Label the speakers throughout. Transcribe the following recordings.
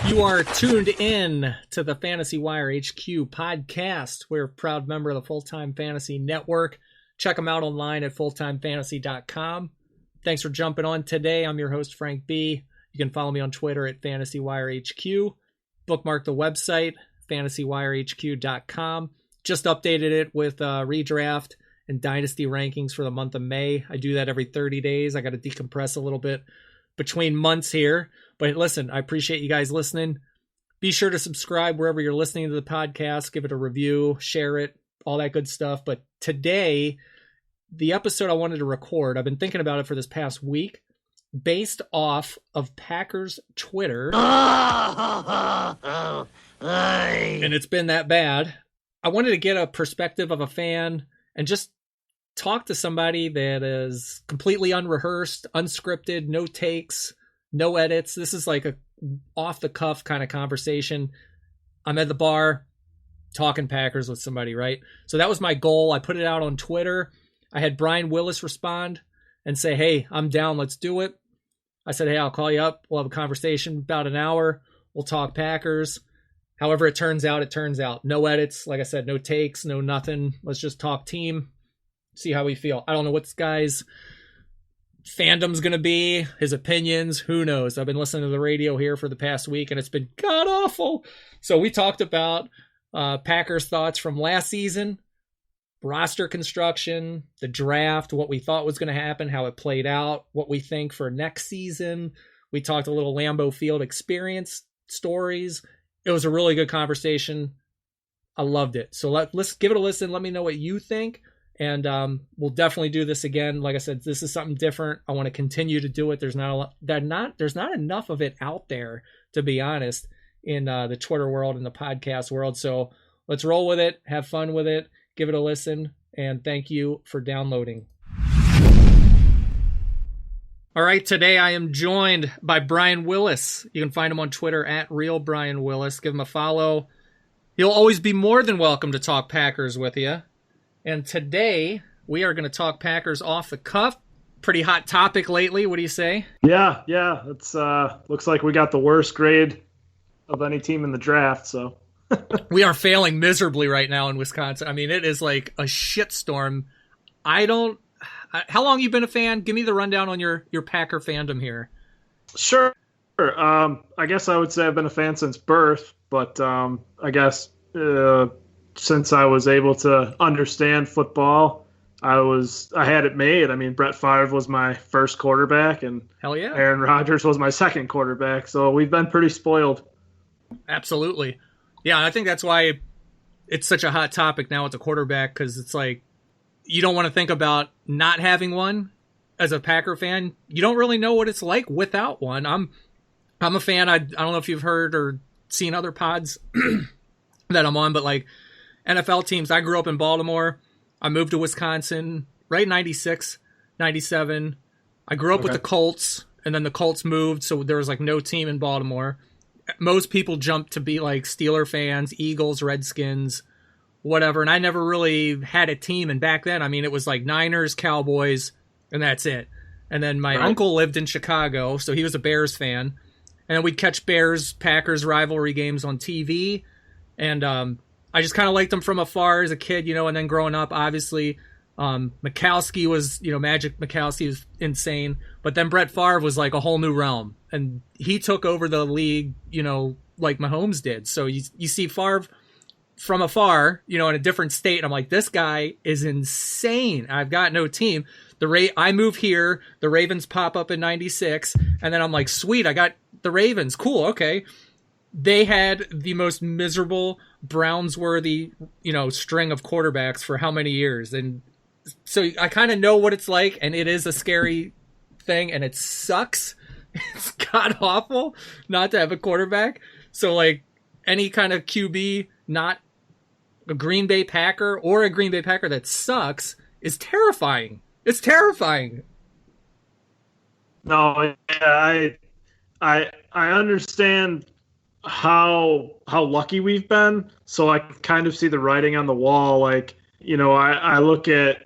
Speaker 1: You are tuned in to the Fantasy Wire HQ podcast. We're a proud member of the Full-Time Fantasy Network. Check them out online at fulltimefantasy.com. Thanks for jumping on today. I'm your host, Frank B. You can follow me on Twitter at FantasyWireHQ. Bookmark the website, FantasyWireHQ.com. Just updated it with redraft and dynasty rankings for the month of May. I do that every 30 days. I got to decompress a little bit between months here. But listen, I appreciate you guys listening. Be sure to subscribe wherever you're listening to the podcast. Give it a review, share it, all that good stuff. But today, the episode I wanted to record, I've been thinking about it for this past week, based off of Packers Twitter. And it's been that bad. I wanted to get a perspective of a fan and just talk to somebody that is completely unrehearsed, unscripted, no takes, no edits. This is like a off-the-cuff kind of conversation. I'm at the bar talking Packers with somebody, right? So that was my goal. I put it out on Twitter. I had Brian Willis respond and say, hey, I'm down. Let's do it. I said, hey, I'll call you up. We'll have a conversation about an hour. We'll talk Packers. However it turns out, it turns out. No edits. Like I said, no takes, no nothing. Let's just talk team. See how we feel. I don't know what this guy's fandom's going to be, his opinions, who knows. I've been listening to the radio here for the past week, and it's been god-awful. So we talked about Packers' thoughts from last season, roster construction, the draft, what we thought was going to happen, how it played out, what we think for next season. We talked a little Lambeau Field experience stories. It was a really good conversation. I loved it. So let's give it a listen. Let me know what you think. And we'll definitely do this again. Like I said, this is something different. I want to continue to do it. There's not enough of it out there, to be honest, in the Twitter world and the podcast world. So let's roll with it, have fun with it, give it a listen, and thank you for downloading. All right, today I am joined by Brian Willis. You can find him on Twitter at RealBrianWillis. Give him a follow. He'll always be more than welcome to talk Packers with you. And today, we are going to talk Packers off the cuff. Pretty hot topic lately. What do you say?
Speaker 2: Yeah. It's looks like we got the worst grade of any team in the draft. So
Speaker 1: we are failing miserably right now in Wisconsin. I mean, it is like a shitstorm. How long you been a fan? Give me the rundown on your Packer fandom here.
Speaker 2: Sure. I guess I would say I've been a fan since birth, but I guess since I was able to understand football, I had it made. I mean, Brett Favre was my first quarterback, and
Speaker 1: hell yeah,
Speaker 2: Aaron Rodgers was my second quarterback. So we've been pretty spoiled.
Speaker 1: Absolutely. Yeah, I think that's why it's such a hot topic now with the quarterback, because it's like you don't want to think about not having one as a Packer fan. You don't really know what it's like without one. I'm a fan. I don't know if you've heard or seen other pods that I'm on, but like NFL teams, I grew up in Baltimore. I moved to Wisconsin right in 96, 97. I grew up with the Colts, and then the Colts moved, so there was like no team in Baltimore. Most people jumped to be like Steeler fans, Eagles, Redskins, whatever, and I never really had a team. And back then, I mean, it was like Niners, Cowboys, and that's it. And then my uncle lived in Chicago, so he was a Bears fan. And then we'd catch Bears-Packers rivalry games on TV, and I just kind of liked them from afar as a kid, and then growing up, obviously, Mikowski was, Magic Mikowski was insane. But then Brett Favre was like a whole new realm. And he took over the league, like Mahomes did. So you see Favre from afar, in a different state. And I'm like, this guy is insane. I've got no team. I move here. The Ravens pop up in 96. And then I'm like, sweet, I got the Ravens. Cool, okay. They had the most miserable Browns-worthy, string of quarterbacks for how many years? And so I kind of know what it's like, and it is a scary thing, and it sucks. It's god-awful not to have a quarterback. So, like, any kind of QB, not a Green Bay Packer or a Green Bay Packer that sucks, is terrifying. It's terrifying.
Speaker 2: No, I understand how lucky we've been. So I kind of see the writing on the wall. Like, I look at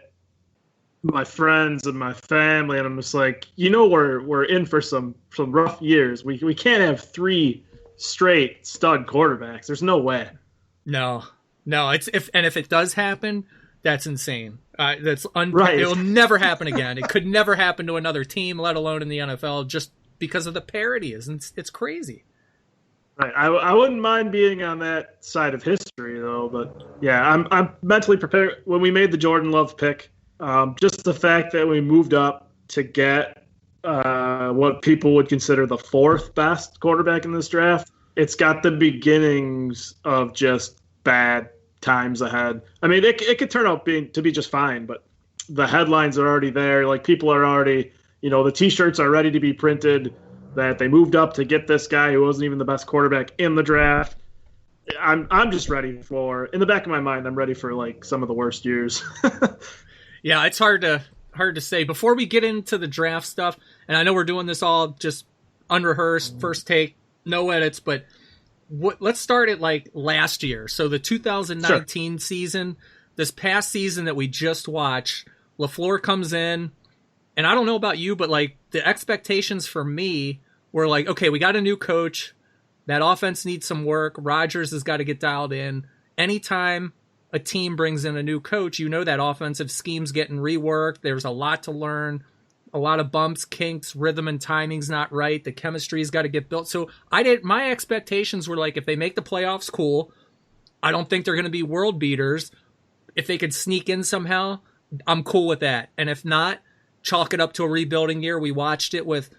Speaker 2: my friends and my family, and I'm just like, we're in for some rough years. We can't have three straight stud quarterbacks. There's no way.
Speaker 1: No. It's if it does happen, that's insane.
Speaker 2: Right.
Speaker 1: It will never happen again. It could never happen to another team, let alone in the NFL, just because of the parity. It's crazy.
Speaker 2: Right. I wouldn't mind being on that side of history, though. But yeah, I'm mentally prepared. When we made the Jordan Love pick, just the fact that we moved up to get what people would consider the fourth best quarterback in this draft, it's got the beginnings of just bad times ahead. I mean, it could turn out to be just fine, but the headlines are already there. Like, people are already, the T-shirts are ready to be printed that they moved up to get this guy who wasn't even the best quarterback in the draft. I'm just ready for, in the back of my mind, I'm ready for like some of the worst years.
Speaker 1: Yeah, it's hard to say. Before we get into the draft stuff, and I know we're doing this all just unrehearsed, first take, no edits, but let's start at like last year. So the 2019 season, this past season that we just watched, LaFleur comes in, and I don't know about you, but like the expectations for me were like, okay, we got a new coach. That offense needs some work. Rodgers has got to get dialed in. Anytime a team brings in a new coach, that offensive scheme's getting reworked. There's a lot to learn, a lot of bumps, kinks, rhythm and timing's not right. The chemistry's got to get built. So my expectations were like, if they make the playoffs, cool. I don't think they're going to be world beaters. If they could sneak in somehow, I'm cool with that. And if not, chalk it up to a rebuilding year. We watched it with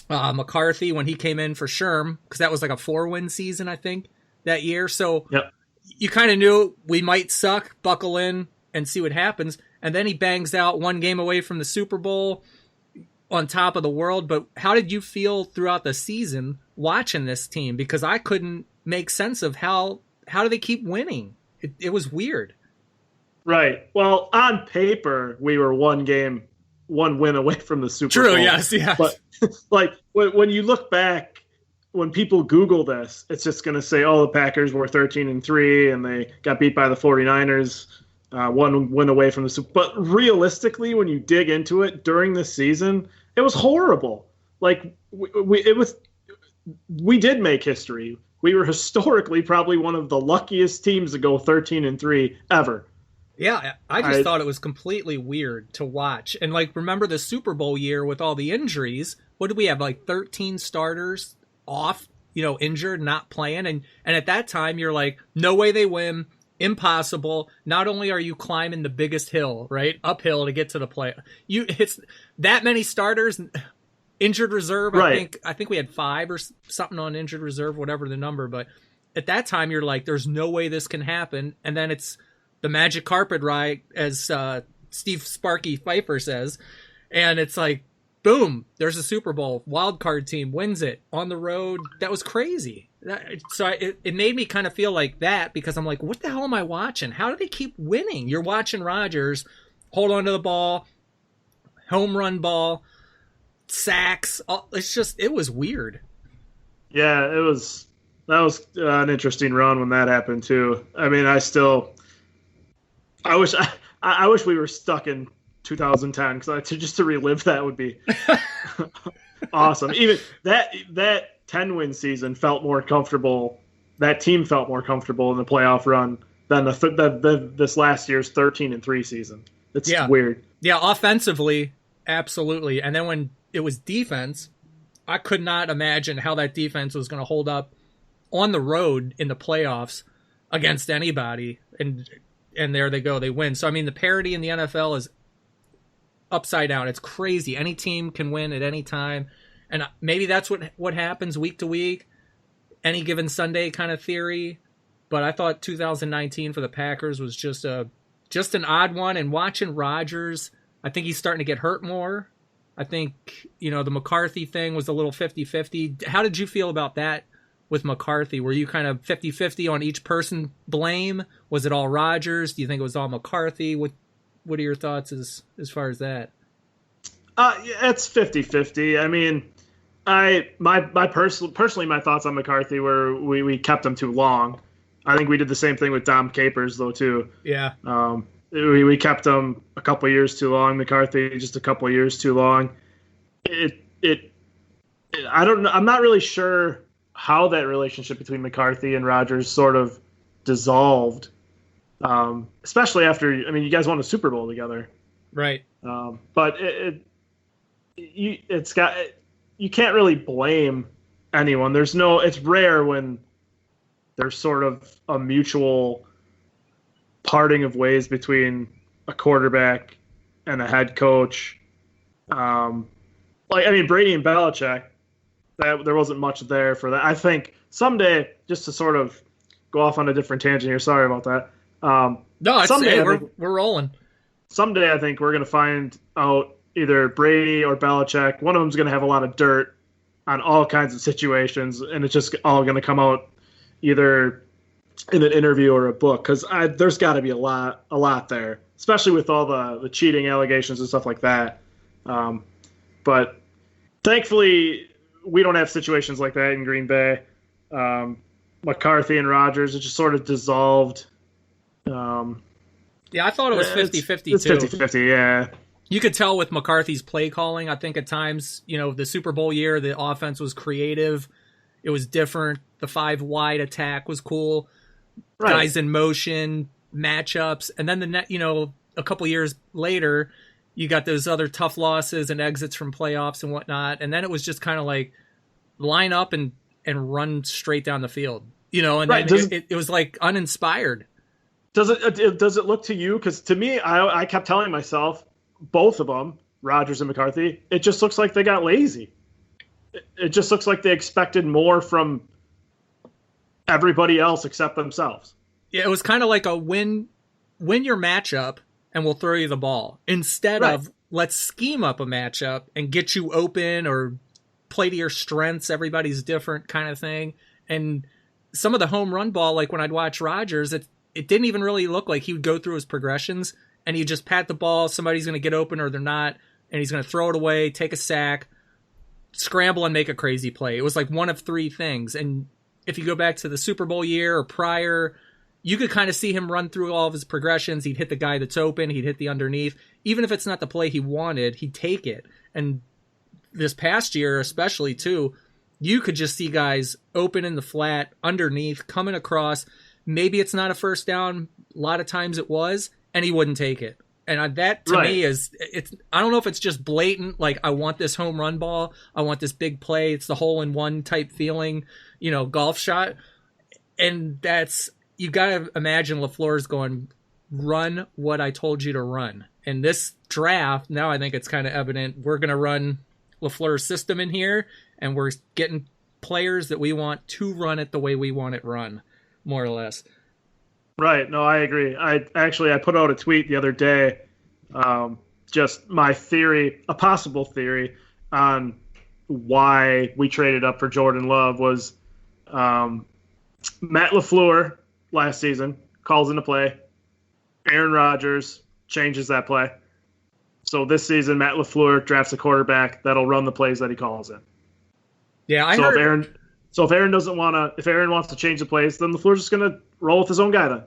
Speaker 1: McCarthy when he came in for Sherm, because that was like a 4-win season, I think, that year. So
Speaker 2: yep.
Speaker 1: You kind of knew we might suck, buckle in, and see what happens. And then he bangs out one game away from the Super Bowl on top of the world. But how did you feel throughout the season watching this team? Because I couldn't make sense of how do they keep winning? It was weird.
Speaker 2: Right. Well, on paper, we were one win away from the Super Bowl.
Speaker 1: True, yes.
Speaker 2: But like when you look back, when people Google this, it's just going to say, oh, the Packers were 13-3 and they got beat by the 49ers, one win away from the Super Bowl. But realistically, when you dig into it during the season, it was horrible. Like we did make history. We were historically probably one of the luckiest teams to go 13-3 ever.
Speaker 1: Yeah, I just thought it was completely weird to watch. And, like, remember the Super Bowl year with all the injuries? What did we have, like 13 starters off, injured, not playing? And at that time, you're like, no way they win, impossible. Not only are you climbing the biggest hill, right, uphill to get to the play. It's that many starters, injured reserve.
Speaker 2: Right.
Speaker 1: I think we had 5 or something on injured reserve, whatever the number. But at that time, you're like, there's no way this can happen. And then it's the magic carpet ride, as Steve Sparky Pfeiffer says. And it's like, boom, there's a Super Bowl. Wild card team wins it on the road. That was crazy. It made me kind of feel like that, because I'm like, what the hell am I watching? How do they keep winning? You're watching Rodgers hold on to the ball, home run ball, sacks. It was weird.
Speaker 2: Yeah, that was an interesting run when that happened too. I mean, I wish we were stuck in 2010, because just to relive that would be awesome. Even that 10-win season felt more comfortable. That team felt more comfortable in the playoff run than this last year's 13-3 season. It's weird.
Speaker 1: Yeah, offensively, absolutely. And then when it was defense, I could not imagine how that defense was going to hold up on the road in the playoffs against anybody. And there they go, they win. So, I mean, the parity in the NFL is upside down. It's crazy. Any team can win at any time. And maybe that's what happens week to week, any given Sunday kind of theory. But I thought 2019 for the Packers was just an odd one. And watching Rodgers, I think he's starting to get hurt more. I think, the McCarthy thing was a little 50-50. How did you feel about that with McCarthy? Were you kind of 50-50 on each person blame? Was it all Rodgers? Do you think it was all McCarthy? What are your thoughts as far as that?
Speaker 2: It's 50-50. I mean, personally, my thoughts on McCarthy were we kept him too long. I think we did the same thing with Dom Capers, though, too.
Speaker 1: Yeah.
Speaker 2: We kept him a couple years too long. McCarthy just a couple years too long. I don't know. I'm not really sure how that relationship between McCarthy and Rodgers sort of dissolved, especially after, I mean, you guys won a Super Bowl together.
Speaker 1: Right.
Speaker 2: But you can't really blame anyone. It's rare when there's sort of a mutual parting of ways between a quarterback and a head coach. Brady and Belichick, that there wasn't much there for that. I think someday, just to sort of go off on a different tangent here, sorry about that.
Speaker 1: No, someday we're rolling.
Speaker 2: Someday I think we're going to find out either Brady or Belichick. One of them's going to have a lot of dirt on all kinds of situations, and it's just all going to come out either in an interview or a book, because there's got to be a lot there, especially with all the cheating allegations and stuff like that. But thankfully, we don't have situations like that in Green Bay. McCarthy and Rodgers, it just sort of dissolved.
Speaker 1: Yeah, I thought it was 50-50 too.
Speaker 2: It's 50-50, yeah.
Speaker 1: You could tell with McCarthy's play calling. I think at times, the Super Bowl year, the offense was creative. It was different. The 5-wide attack was cool. Right. Guys in motion, matchups. And then a couple years later, you got those other tough losses and exits from playoffs and whatnot. And then it was just kind of like line up and run straight down the field. And right. Then it was like uninspired.
Speaker 2: Does it look to you? Because to me, I kept telling myself, both of them, Rodgers and McCarthy, it just looks like they got lazy. It just looks like they expected more from everybody else except themselves.
Speaker 1: Yeah, it was kind of like a win your matchup and we'll throw you the ball. Instead of let's scheme up a matchup and get you open or play to your strengths, everybody's different kind of thing. And some of the home run ball, like when I'd watch Rodgers, it didn't even really look like he would go through his progressions and he'd just pat the ball, somebody's going to get open or they're not, and he's going to throw it away, take a sack, scramble and make a crazy play. It was like one of three things. And if you go back to the Super Bowl year or prior, you could kind of see him run through all of his progressions. He'd hit the guy that's open. He'd hit the underneath. Even if it's not the play he wanted, he'd take it. And this past year, especially too, you could just see guys open in the flat, underneath, coming across. Maybe it's not a first down. A lot of times it was, and he wouldn't take it. And that to me I don't know if it's just blatant, like I want this home run ball. I want this big play. It's the hole in one type feeling, golf shot. And you got to imagine LaFleur's going, run what I told you to run. And this draft, now I think it's kind of evident, we're going to run LaFleur's system in here, and we're getting players that we want to run it the way we want it run, more or less.
Speaker 2: Right. No, I agree. I put out a tweet the other day, just my theory, a possible theory on why we traded up for Jordan Love was Matt LaFleur last season calls into play. Aaron Rodgers changes that play. So this season, Matt LaFleur drafts a quarterback that'll run the plays that he calls in.
Speaker 1: Yeah,
Speaker 2: if Aaron wants to change the plays, then LaFleur's just going to roll with his own guy then.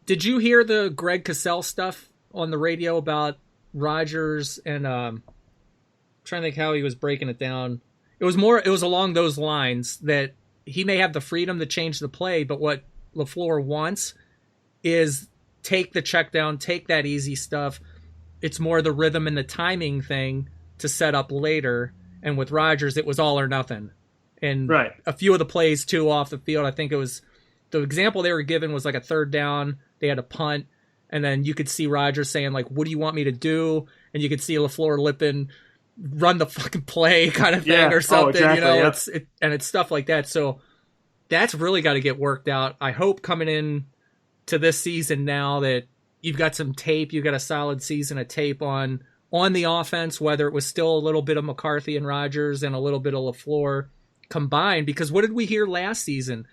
Speaker 1: Did you hear the Greg Cosell stuff on the radio about Rodgers and I'm trying to think how he was breaking it down. It was along those lines that he may have the freedom to change the play, but what LaFleur wants is take the check down, take that easy stuff. It's more the rhythm and the timing thing to set up later. And with Rodgers, it was all or nothing. And a few of the plays, too, off the field, I think it was the example they were given was like a third down. They had a punt. And then you could see Rodgers saying, like, what do you want me to do? And you could see LaFleur lipping, run the fucking play kind of thing or something. It's stuff like that. So that's really got to get worked out. I hope coming in to this season now that you've got some tape, you've got a solid season of tape on the offense, whether it was still a little bit of McCarthy and Rodgers and a little bit of LaFleur combined. Because what did we hear last season?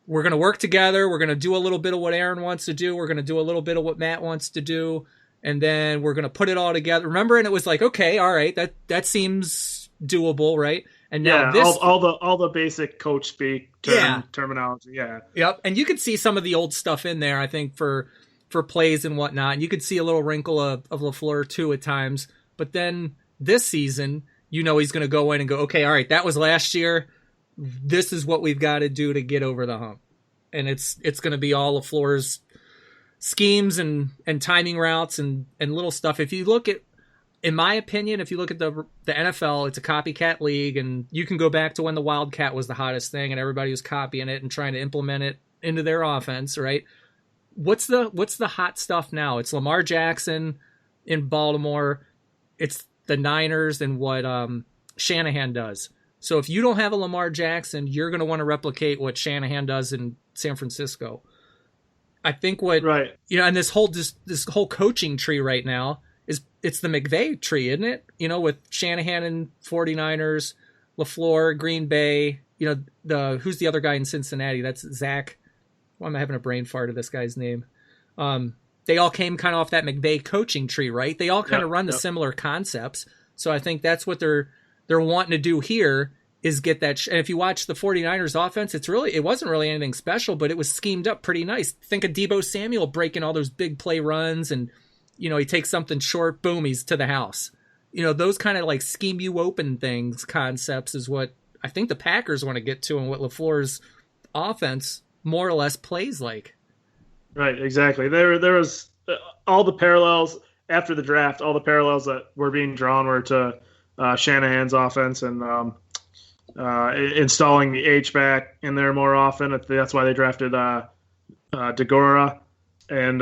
Speaker 1: We're going to work together. We're going to do a little bit of what Aaron wants to do. We're going to do a little bit of what Matt wants to do. And then we're going to put it all together. Remember? And it was like, okay, all right, that seems doable, right? And now
Speaker 2: all the basic coach speak terminology. Yeah.
Speaker 1: Yep. And you could see some of the old stuff in there, I think, for plays and whatnot. And you could see a little wrinkle of LaFleur too at times. But then this season, he's going to go in and go, okay, all right, that was last year. this is what we've got to do to get over the hump. And it's going to be all LaFleur's schemes and timing routes and little stuff. If you look at, in my opinion, if you look at the NFL, it's a copycat league, and you can go back to when the Wildcat was the hottest thing and everybody was copying it and trying to implement it into their offense, right? What's the hot stuff now? It's Lamar Jackson in Baltimore. It's the Niners and what Shanahan does. So if you don't have a Lamar Jackson, you're going to want to replicate what Shanahan does in San Francisco. I think right. And this whole coaching tree right now it's the McVay tree, isn't it? With Shanahan and 49ers, LaFleur, Green Bay, who's the other guy in Cincinnati? That's Zach. Why am I having a brain fart of this guy's name? They all came kind of off that McVay coaching tree, right? They all kind of run the similar concepts. So I think that's what they're wanting to do here is get that. And if you watch the 49ers offense, it wasn't really anything special, but it was schemed up pretty nice. Think of Deebo Samuel breaking all those big play runs and, he takes something short, boom, he's to the house. Those kind of like scheme you open things concepts is what I think the Packers want to get to and what LaFleur's offense more or less plays like. Right, exactly. There was all the parallels after the draft, all the parallels that were being drawn were to Shanahan's offense and installing the H-back in there more often. That's why they drafted DeGora and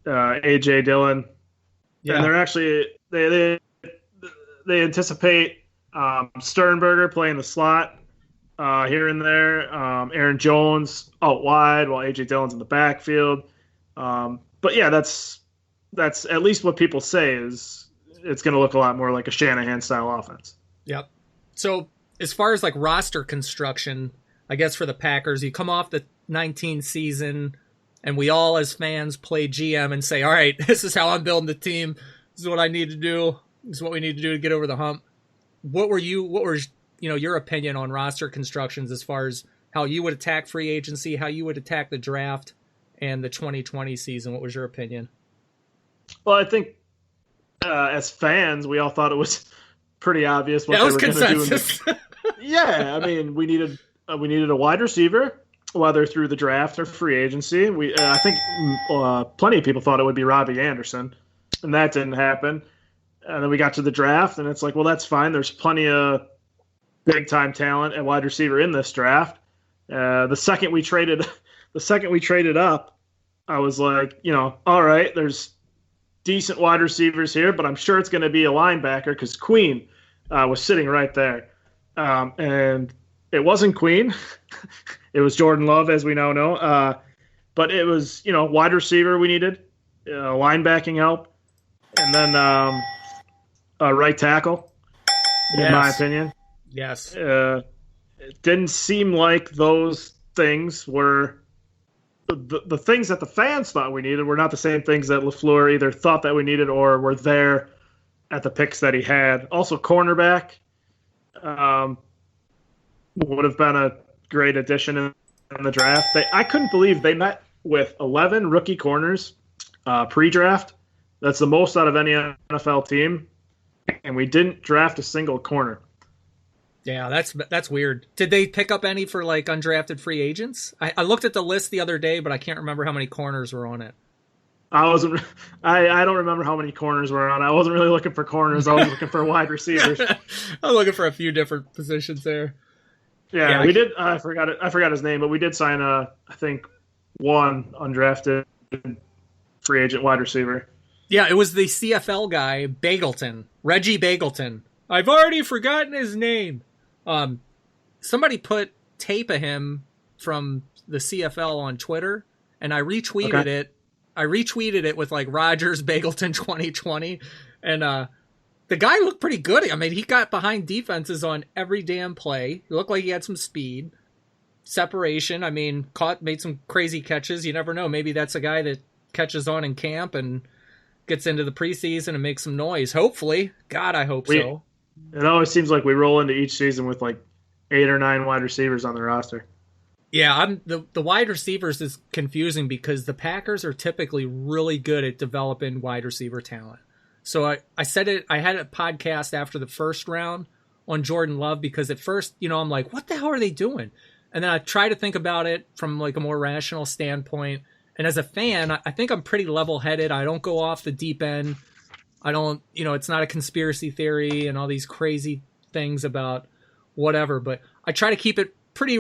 Speaker 1: A.J. Dillon. Yeah. And they're actually they anticipate Sternberger playing the slot here and there. Aaron Jones out wide while A.J. Dillon's in the backfield. But yeah, that's at least what people say is it's going to look a lot more like a Shanahan style offense. Yep. So as far as like roster construction, I guess for the Packers, you come off the 19 season and we all as fans play GM and say, all right, this is how I'm building the team. This is what I need to do. This is what we need to do to get over the hump. What was your opinion on roster constructions as far as how you would attack free agency, how you would attack the draft and the 2020 season? What was your opinion? Well, I think as fans, we all thought it was pretty obvious what they were going to do. Yeah, I mean, we needed a wide receiver, whether through the draft or free agency. I think plenty of people thought it would be Robbie Anderson, and that didn't happen. And then we got to the draft, and it's like, well, that's fine. There's plenty of big-time talent at wide receiver in this draft. The second we traded up, I was like, all right, there's decent wide receivers here, but I'm sure it's going to be a linebacker because Queen was sitting right there. And it wasn't Queen. It was Jordan Love, as we now know. But it was, wide receiver we needed, linebacking help, and then right tackle, in my opinion. Yes. It didn't seem like those things were the things that the fans thought we needed were not the same things that LaFleur either thought that we needed or were there at the picks that he had. Also, cornerback would have been a great addition in the draft. I couldn't believe they met with 11 rookie corners pre-draft. That's the most out of any NFL team, and we didn't draft a single corner. Yeah, that's weird. Did they pick up any for like undrafted free agents? I looked at the list the other day, but I can't remember how many corners were on it. I don't remember how many corners were on. I wasn't really looking for corners. I was looking for wide receivers. I was looking for a few different positions there. Yeah, we did. I forgot his name, but we did sign I think one undrafted free agent wide receiver. Yeah, it was the CFL guy, Reggie Bagleton. I've already forgotten his name. Somebody put tape of him from the CFL on Twitter, and I retweeted it. I retweeted it with like Rogers Bagleton 2020, and the guy looked pretty good. I mean, he got behind defenses on every damn play. He looked like he had some speed, separation. I mean, made some crazy catches. You never know. Maybe that's a guy that catches on in camp and gets into the preseason and makes some noise. Hopefully, God, I hope so. It always seems like we roll into each season with like 8 or 9 wide receivers on the roster. Yeah, the wide receivers is confusing because the Packers are typically really good at developing wide receiver talent. So I said it. I had a podcast after the first round on Jordan Love, because at first, I'm like, what the hell are they doing? And then I try to think about it from like a more rational standpoint. And as a fan, I think I'm pretty level-headed. I don't go off the deep end. I don't, it's not a conspiracy theory and all these crazy things about whatever, but I try to keep it pretty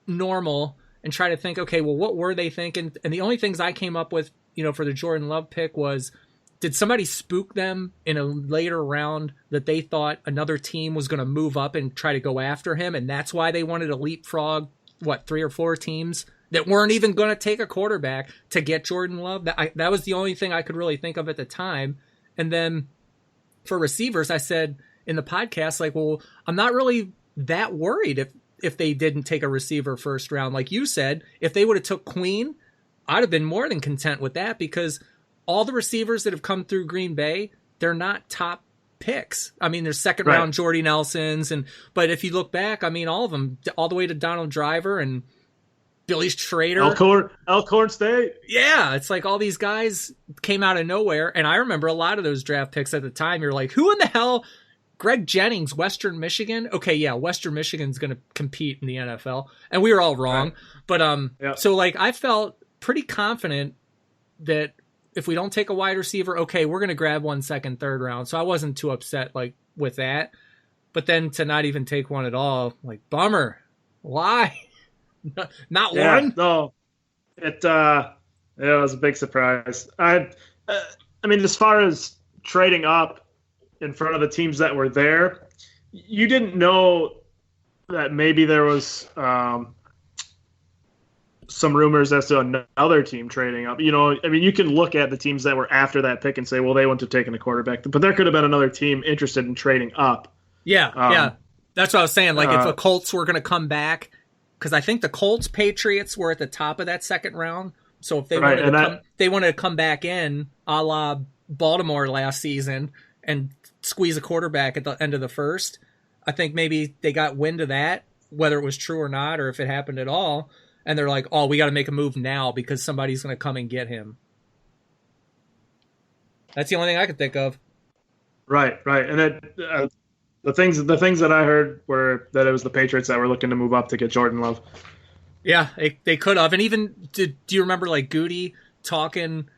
Speaker 1: normal and try to think, okay, well, what were they thinking? And the only things I came up with, for the Jordan Love pick was, did somebody spook them in a later round that they thought another team was going to move up and try to go after him? And that's why they wanted to leapfrog, 3 or 4 teams that weren't even going to take a quarterback to get Jordan Love? That was the only thing I could really think of at the time. And then for receivers, I said in the podcast, like, well, I'm not really that worried if they didn't take a receiver first round. Like you said, if they would have took Queen, I'd have been more than content with that, because all the receivers that have come through Green Bay, they're not top picks. I mean, there's second round Jordy Nelsons, but if you look back, I mean, all of them, all the way to Donald Driver and Billy Schrader,
Speaker 2: Elkhorn State.
Speaker 1: Yeah, it's like all these guys came out of nowhere, and I remember a lot of those draft picks at the time. You're like, who in the hell? Greg Jennings, Western Michigan. Okay, yeah, Western Michigan's going to compete in the NFL, and we were all wrong. Right. But So like I felt pretty confident that if we don't take a wide receiver, okay, we're going to grab one second, third round. So I wasn't too upset like with that. But then to not even take one at all, like, bummer. Why? Not one?
Speaker 2: No, it was a big surprise. I mean, as far as trading up in front of the teams that were there, you didn't know that maybe there was some rumors as to another team trading up. I mean, you can look at the teams that were after that pick and say, well, they wouldn't have taken a quarterback, but there could have been another team interested in trading up.
Speaker 1: Yeah. That's what I was saying. Like, if the Colts were going to come back, because I think the Colts, Patriots were at the top of that second round. So if they wanted to come back in, a la Baltimore last season, and squeeze a quarterback at the end of the first, I think maybe they got wind of that, whether it was true or not, or if it happened at all. And they're like, oh, we got to make a move now because somebody's going to come and get him. That's the only thing I could think of.
Speaker 2: Right. And the things that I heard were that it was the Patriots that were looking to move up to get Jordan Love.
Speaker 1: Yeah, they could have. And even, do you remember like Goody talking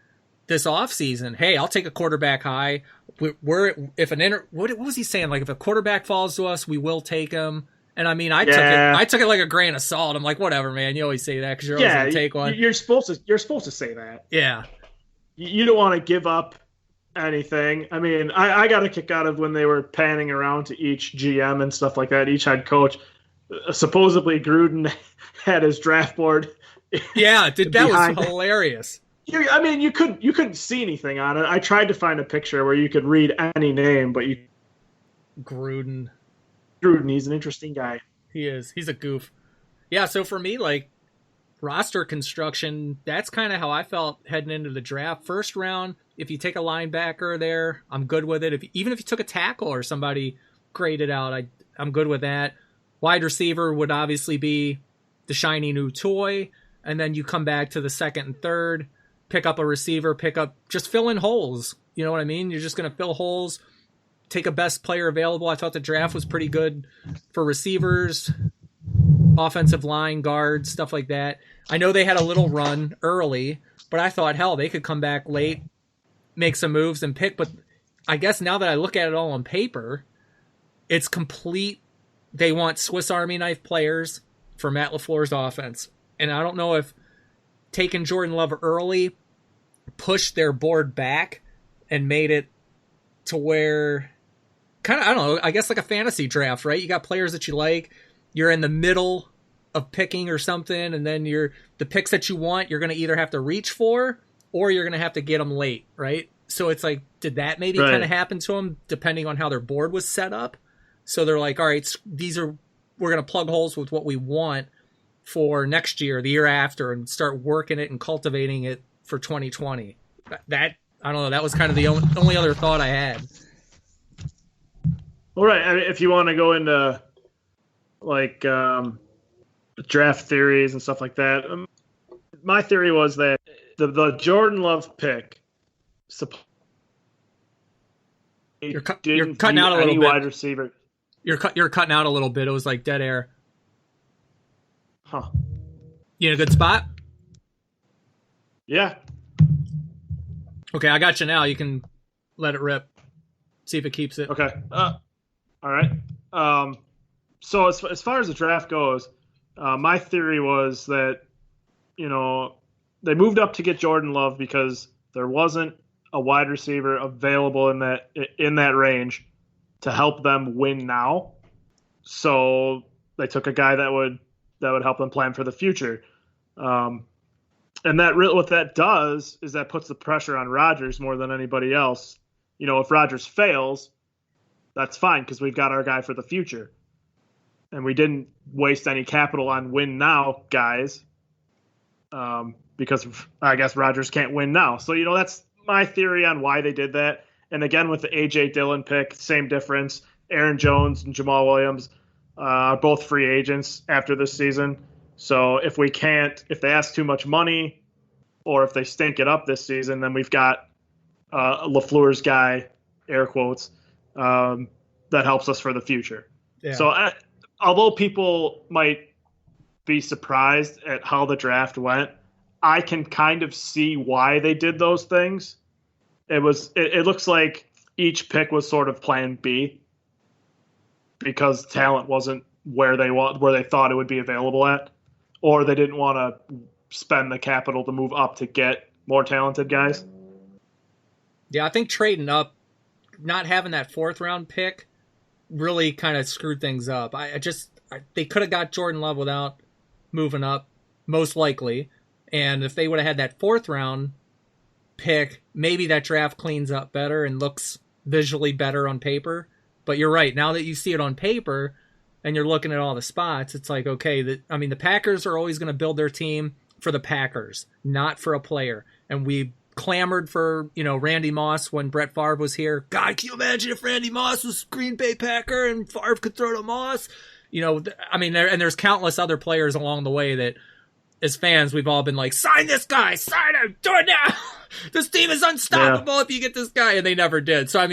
Speaker 1: this offseason? Hey, I'll take a quarterback high. What was he saying? Like, if a quarterback falls to us, we will take him. And I mean, I took it like a grain of salt. I'm like, whatever, man. You always say that because you're always going to take one.
Speaker 2: You're supposed to say that.
Speaker 1: Yeah.
Speaker 2: You don't want to give up anything. I mean, I got a kick out of when they were panning around to each GM and stuff like that, each head coach. Supposedly Gruden had his draft board.
Speaker 1: Yeah, that was hilarious.
Speaker 2: I mean, you couldn't see anything on it. I tried to find a picture where you could read any name, but
Speaker 1: Gruden,
Speaker 2: he's an interesting guy.
Speaker 1: He is. He's a goof. Yeah, so for me, like, roster construction, that's kind of how I felt heading into the draft. First round, if you take a linebacker there, I'm good with it. Even if you took a tackle or somebody graded out, I'm good with that. Wide receiver would obviously be the shiny new toy. And then you come back to the second and third, pick up a receiver, just fill in holes. You know what I mean? You're just going to fill holes, take a best player available. I thought the draft was pretty good for receivers, offensive line, guards, stuff like that. I know they had a little run early, but I thought, hell, they could come back late, make some moves and pick. But I guess now that I look at it all on paper, it's complete. They want Swiss Army knife players for Matt LaFleur's offense. And I don't know if taking Jordan Love early pushed their board back and made it to where kind of, I don't know, I guess like a fantasy draft, right? You got players that you like, you're in the middle of picking or something, and then the picks that you want, you're going to either have to reach for or you're going to have to get them late, right? So it's like, did that maybe kind of happen to them depending on how their board was set up? So they're like, all right, we're going to plug holes with what we want for next year, the year after, and start working it and cultivating it for 2020. That, I don't know, that was kind of the only other thought I had.
Speaker 2: All right, I mean, if you want to go into like draft theories and stuff like that, my theory was that the Jordan Love pick
Speaker 1: you're cutting out a little bit.
Speaker 2: Wide receiver.
Speaker 1: You're cutting out a little bit. It was like dead air.
Speaker 2: Huh.
Speaker 1: You in a good spot?
Speaker 2: Yeah.
Speaker 1: Okay, I got you now. You can let it rip. See if it keeps it.
Speaker 2: Okay. All right. So as far as the draft goes, my theory was that, they moved up to get Jordan Love because there wasn't a wide receiver available in that range to help them win now. So they took a guy that would help them plan for the future. And what that does is that puts the pressure on Rodgers more than anybody else. If Rodgers fails, that's fine because we've got our guy for the future. And we didn't waste any capital on win now guys because I guess Rodgers can't win now. So, that's my theory on why they did that. And again, with the A.J. Dillon pick, same difference. Aaron Jones and Jamal Williams are both free agents after this season. So if they ask too much money or if they stink it up this season, then we've got LaFleur's guy, air quotes, that helps us for the future. Yeah. So although people might be surprised at how the draft went, I can kind of see why they did those things. It looks like each pick was sort of plan B because talent wasn't where they thought it would be available at, or they didn't want to spend the capital to move up to get more talented guys.
Speaker 1: Yeah, I think trading up, not having that 4th round pick really kind of screwed things up. They could have got Jordan Love without moving up, most likely. And if they would have had that 4th round pick, maybe that draft cleans up better and looks visually better on paper. But you're right. Now that you see it on paper and you're looking at all the spots, it's like, okay, the Packers are always going to build their team for the Packers, not for a player. And we clamored for, Randy Moss when Brett Favre was here. God, can you imagine if Randy Moss was Green Bay Packer and Favre could throw to Moss? There's countless other players along the way that, as fans, we've all been like, sign this guy, sign him, do it now. This team is unstoppable if you get this guy, and they never did. So,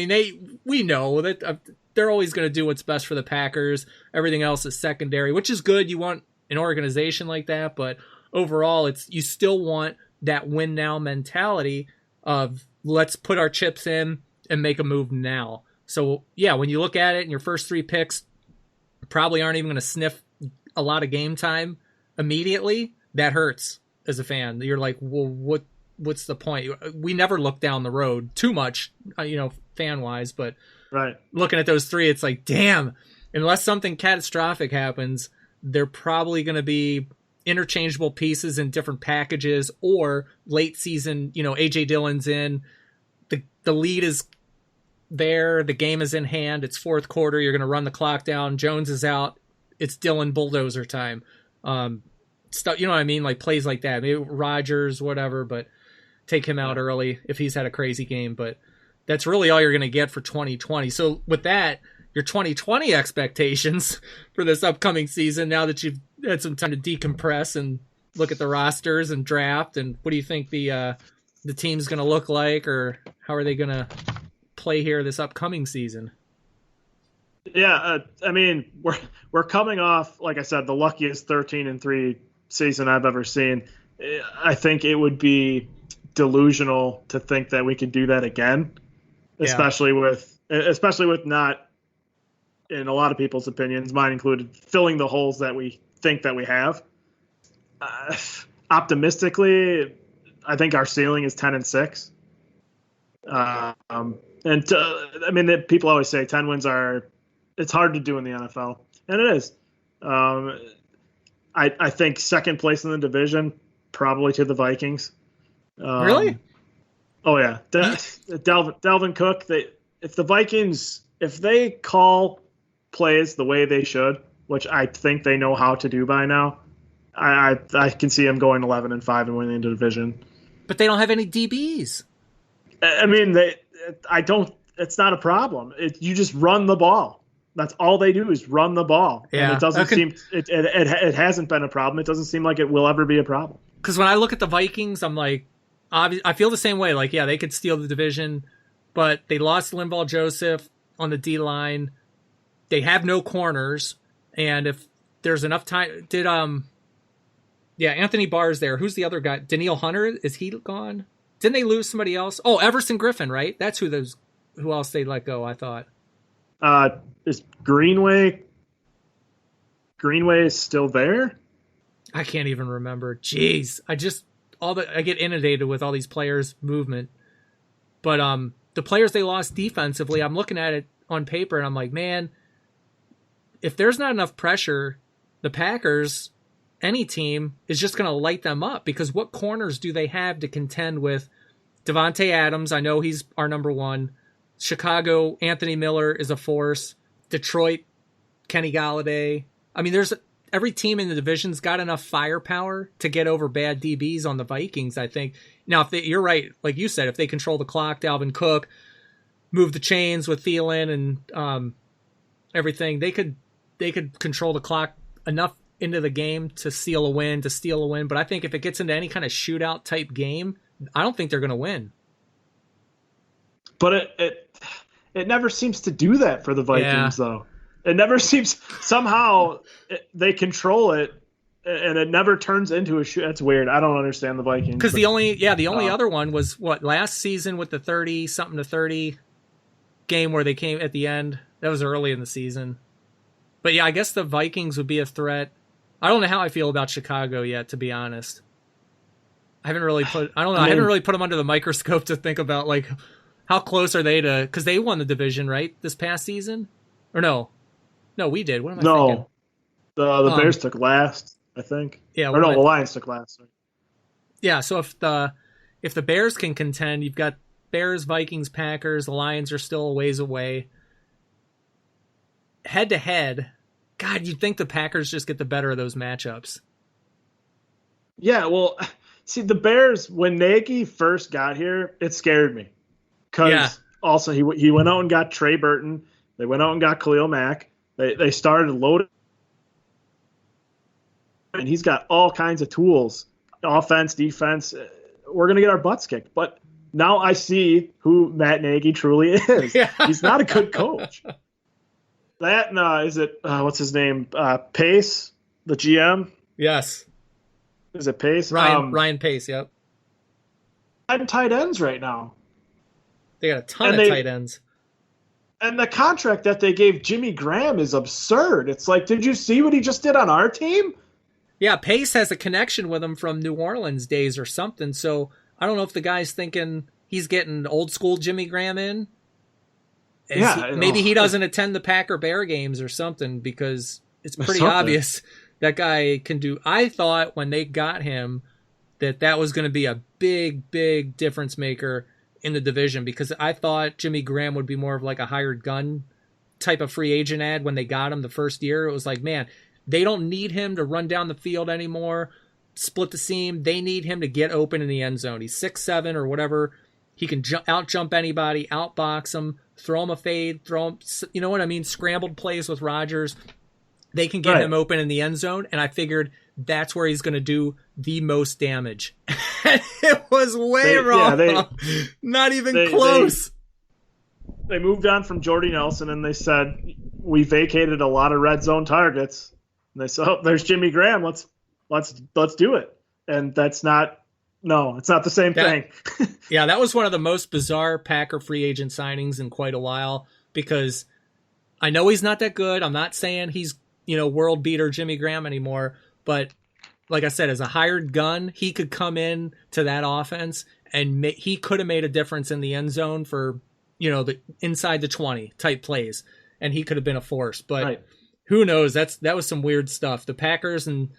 Speaker 1: we know that they're always going to do what's best for the Packers. Everything else is secondary, which is good. You want an organization like that, but overall, you still want that win now mentality of let's put our chips in and make a move now. So, yeah, when you look at it and your first 3 picks probably aren't even going to sniff a lot of game time immediately, that hurts as a fan. You're like, well, what's the point? We never look down the road too much, fan-wise, but
Speaker 2: right.
Speaker 1: Looking at those 3, it's like, damn, unless something catastrophic happens, they're probably going to be interchangeable pieces in different packages or late season, A.J. Dillon's in, the lead is there, the game is in hand, it's 4th quarter, you're going to run the clock down, Jones is out, it's Dillon bulldozer time. Stuff, you know what I mean? Like plays like that. Maybe Rodgers, whatever, but take him out early if he's had a crazy game. But that's really all you're going to get for 2020. So with that, your 2020 expectations for this upcoming season, now that you've had some time to decompress and look at the rosters and draft, and what do you think the team's going to look like, or how are they going to play here this upcoming season?
Speaker 2: Yeah, we're coming off, like I said, the luckiest 13-3 season I've ever seen. I think it would be delusional to think that we could do that again, especially with not, in a lot of people's opinions, mine included, filling the holes that we think that we have. Optimistically, I think our ceiling is 10-6. People always say 10 wins it's hard to do in the NFL, and it is. I think second place in the division, probably to the Vikings.
Speaker 1: Really?
Speaker 2: Oh yeah, Dalvin Cook. If the Vikings, if they call plays the way they should, which I think they know how to do by now, I can see them going 11-5 and winning the division.
Speaker 1: But they don't have any DBs.
Speaker 2: It's not a problem. You just run the ball. That's all they do is run the ball.
Speaker 1: Yeah,
Speaker 2: and it doesn't it hasn't been a problem. It doesn't seem like it will ever be a problem.
Speaker 1: Because when I look at the Vikings, I'm like, I feel the same way. Like, yeah, they could steal the division, but they lost Linval Joseph on the D line. they have no corners, and if there's enough time, Anthony Barr's there. Who's the other guy? Daniil Hunter, is he gone? Didn't they lose somebody else? Oh, Everson Griffin, right? That's who else they let go, I thought.
Speaker 2: Is Greenway is still there?
Speaker 1: I can't even remember. Jeez. I get inundated with all these players' movement. But the players they lost defensively, I'm looking at it on paper and I'm like, man, if there's not enough pressure, the Packers, any team, is just going to light them up, because what corners do they have to contend with Devontae Adams? I know he's our number one. Chicago, Anthony Miller is a force. Detroit, Kenny Galladay. I mean, every team in the division's got enough firepower to get over bad DBs on the Vikings, I think. Now, you're right, like you said, if they control the clock, Dalvin Cook, move the chains with Thielen and everything, they could control the clock enough into the game to steal a win. But I think if it gets into any kind of shootout type game, I don't think they're going to win.
Speaker 2: But it never seems to do that for the Vikings, though. It never seems, somehow they control it, and it never turns into a shoot. That's weird. I don't understand the Vikings.
Speaker 1: Because the only other one was last season with the 30 game where they came at the end. That was early in the season. But yeah, I guess the Vikings would be a threat. I don't know how I feel about Chicago yet, to be honest. I haven't really put them under the microscope to think about, like, how close are they to, because they won the division, right, this past season? Or no, we did. What am I thinking?
Speaker 2: No, the Bears took last, I think.
Speaker 1: Yeah,
Speaker 2: the Lions took last. Sorry.
Speaker 1: Yeah, so if the Bears can contend, you've got Bears, Vikings, Packers. The Lions are still a ways away. Head to head, God, you'd think the Packers just get the better of those matchups.
Speaker 2: Yeah, well, see, the Bears, when Nagy first got here, it scared me. Because also he went out and got Trey Burton. They went out and got Khalil Mack. They started loading. And he's got all kinds of tools, offense, defense. We're going to get our butts kicked. But now I see who Matt Nagy truly is. Yeah. He's not a good coach. That, is it, what's his name? Pace, the GM?
Speaker 1: Yes.
Speaker 2: Is it Pace?
Speaker 1: Ryan Pace, yep.
Speaker 2: I'm tight ends right now.
Speaker 1: They got a ton of tight ends.
Speaker 2: And the contract that they gave Jimmy Graham is absurd. It's like, did you see what he just did on our team?
Speaker 1: Yeah, Pace has a connection with him from New Orleans days or something. So I don't know if the guy's thinking he's getting old school Jimmy Graham in. Maybe he doesn't attend the Packer Bear games or something, because it's pretty obvious that guy can do. I thought when they got him that was going to be a big, big difference maker in the division, because I thought Jimmy Graham would be more of like a hired gun type of free agent ad when they got him the first year. It was like, man, they don't need him to run down the field anymore, split the seam. They need him to get open in the end zone. He's 6'7" or whatever. He can out-jump anybody, outbox him, throw him a fade, you know what I mean? Scrambled plays with Rodgers. They can get him open in the end zone, and I figured that's where he's going to do the most damage. And it was way wrong. Not even close.
Speaker 2: They moved on from Jordy Nelson, and they said, we vacated a lot of red zone targets. And they said, oh, there's Jimmy Graham. Let's do it. And that's not. No, it's not the same thing.
Speaker 1: Yeah, that was one of the most bizarre Packer free agent signings in quite a while, because I know he's not that good. I'm not saying he's, world beater Jimmy Graham anymore, but like I said, as a hired gun, he could come in to that offense and he could have made a difference in the end zone for, the inside the 20 type plays, and he could have been a force. But who knows? That was some weird stuff. The Packers and